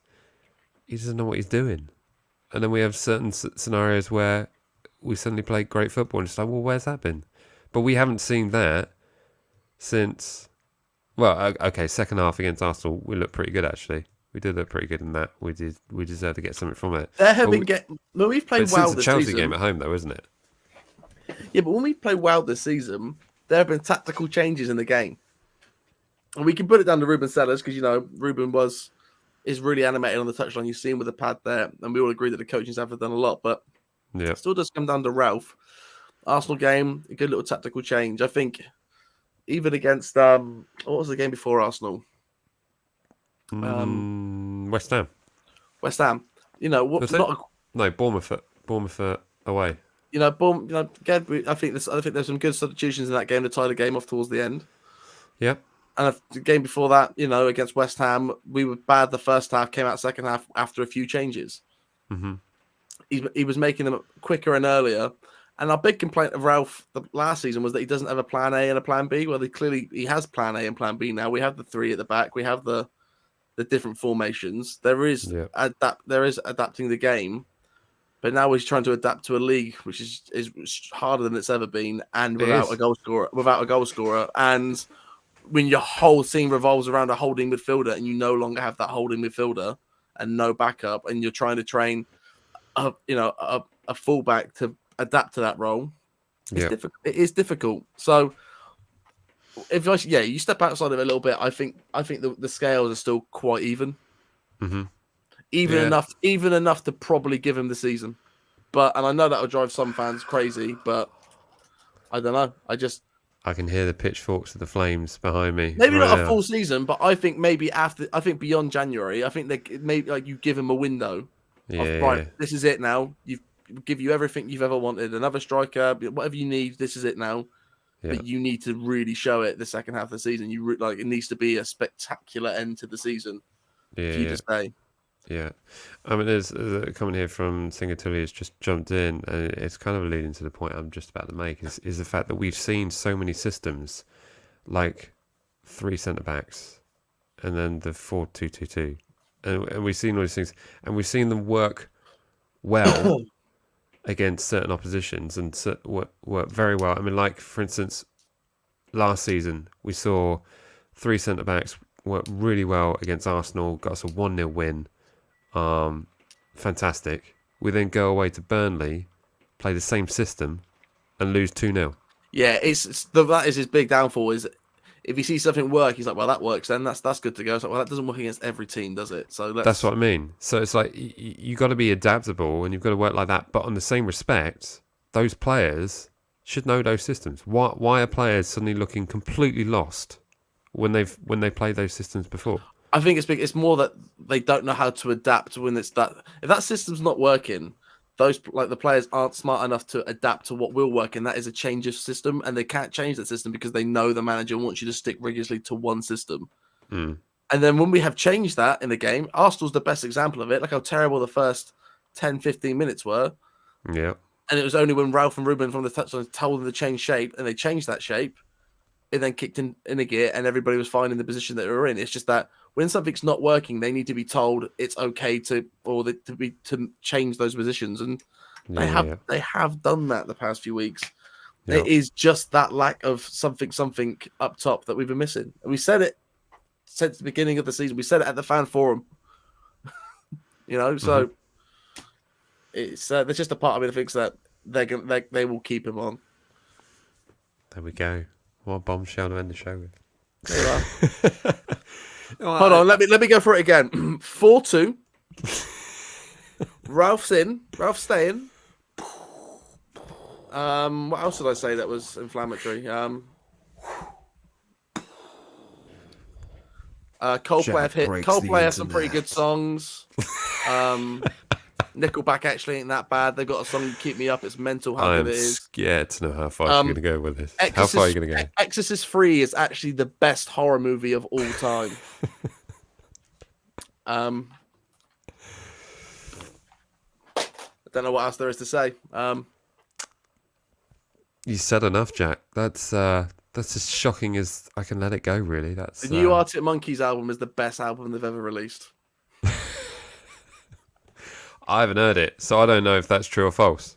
he doesn't know what he's doing. And then we have certain scenarios where we suddenly play great football and it's like, well, where's that been? But we haven't seen that since, second half against Arsenal, we looked pretty good actually. We did look pretty good in that. We deserve to get something from it. We've played well since the Chelsea game at home though, isn't it? Yeah, but when we play well this season, there have been tactical changes in the game. And we can put it down to Ruben Sellers because, Ruben is really animated on the touchline. You've seen with the pad there. And we all agree that the coaching staff have done a lot. But it still does come down to Ralph. Arsenal game, a good little tactical change. I think even against, what was the game before Arsenal? West Ham. West Ham. Bournemouth away. Again, I think there's some good substitutions in that game to tie the game off towards the end. Yep. And the game before that, against West Ham, we were bad the first half, came out second half after a few changes. Mm-hmm. He was making them quicker and earlier, And our big complaint of Ralph the last season was that he doesn't have a plan A and a plan B. Well, he has plan A and plan B now. We have the three at the back. We have the different formations. There is adapting the game, but now he's trying to adapt to a league which is harder than it's ever been, and without a goal scorer. And when your whole team revolves around a holding midfielder, and you no longer have that holding midfielder and no backup, and you're trying to train a fullback to adapt to that role, it's difficult. It is difficult. So if you step outside of it a little bit, I think the scales are still quite even. Mm-hmm. Even enough to probably give him the season. And I know that'll drive some fans crazy, but I don't know. I can hear the pitchforks of the Flames behind me. Maybe not a full season, but I think maybe beyond January, I think maybe you give him a window. This is it now. Give you everything you've ever wanted. Another striker, whatever you need. This is it now. Yeah. But you need to really show it the second half of the season. It needs to be a spectacular end to the season. For you to stay. Yeah, I mean, there's a comment here from Singatuli has just jumped in, and it's kind of alluding to the point I'm just about to make. Is the fact that we've seen so many systems, like 3 centre backs, and then the 4-2-2-2, and we've seen all these things, and we've seen them work well against certain oppositions and work very well. I mean, like for instance, last season we saw 3 centre backs work really well against Arsenal, got us a 1-0 win. Fantastic. We then go away to Burnley, play the same system, and lose 2-0. Yeah, that is his big downfall. Is if he sees something work, he's like, "Well, that works. Then that's good to go." It's like, well, that doesn't work against every team, does it? So that's what I mean. So it's like you got to be adaptable, and you've got to work like that. But on the same respect, those players should know those systems. Why are players suddenly looking completely lost when they played those systems before? I think it's more that they don't know how to adapt when it's that. If that system's not working, the players aren't smart enough to adapt to what will work, and that is a change of system, and they can't change that system because they know the manager wants you to stick rigorously to one system. And then when we have changed that in the game, Arsenal's the best example of it. Like how terrible the first 10, 15 minutes were. Yeah. And it was only when Ralph and Ruben from the touchline told them to change shape, and they changed that shape, it then kicked in a gear, and everybody was fine in the position that they were in. It's just that when something's not working, they need to be told it's okay to change those positions, and they have done that the past few weeks. Yeah. It is just that lack of something up top that we've been missing, and we said it since the beginning of the season. We said it at the fan forum, So it's there's just a part of me that thinks that they will keep him on. There we go. What a bombshell to end the show with. There you are. Hold on, let me go for it again. 4-2. Ralph's in. Ralph's staying. What else did I say that was inflammatory? Coldplay has some pretty good songs. Nickelback actually ain't that bad. They've got a song "Keep Me Up." It's mental how good it is. I'm scared to know how far you're going to go with this. How far are you going to go? Exorcist 3 is actually the best horror movie of all time. I don't know what else there is to say. You said enough, Jack. That's as shocking as I can let it go. Really, that's the new Arctic Monkeys album is the best album they've ever released. I haven't heard it, so I don't know if that's true or false.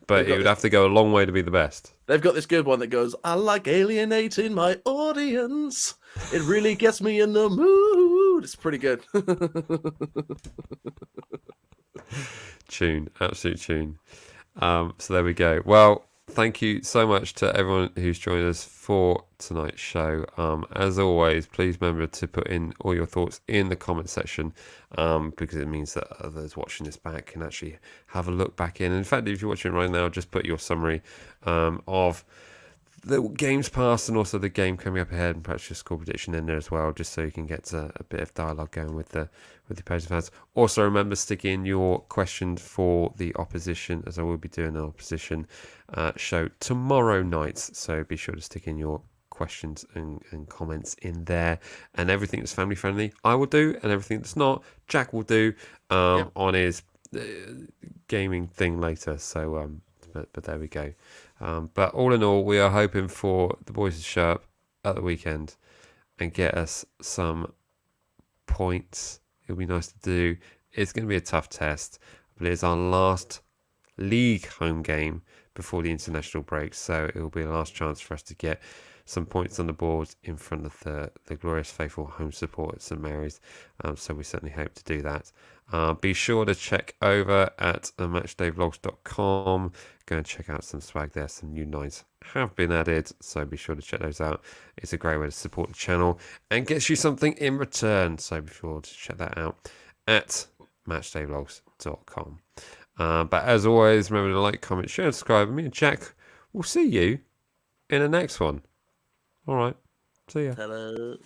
But it would have to go a long way to be the best. They've got this good one that goes, "I like alienating my audience. It really gets me in the mood." It's pretty good. Tune, absolute tune. So there we go. Well, thank you so much to everyone who's joined us for tonight's show. As always, please remember to put in all your thoughts in the comment section, because it means that others watching this back can actually have a look back in. In fact, if you're watching right now, just put your summary of the games past and also the game coming up ahead, and perhaps your score prediction in there as well, just so you can get a bit of dialogue going with the opposing fans. Also, remember, stick in your questions for the opposition, as I will be doing an opposition show tomorrow night. So be sure to stick in your questions and comments in there, and everything that's family friendly I will do, and everything that's not, Jack will do on his gaming thing later. So but there we go. But all in all, we are hoping for the boys to show up at the weekend and get us some points. It'll be nice to do. It's going to be a tough test, but it's our last league home game before the international break, so it will be a last chance for us to get some points on the board in front of the glorious faithful home support at St Mary's. So we certainly hope to do that. Be sure to check over at matchdayvlogs.com. Go and check out some swag there. Some new nines have been added, so be sure to check those out. It's a great way to support the channel and gets you something in return. So be sure to check that out at matchdayvlogs.com. But as always, remember to like, comment, share, and subscribe. And me and Jack will see you in the next one. All right. See ya. Hello.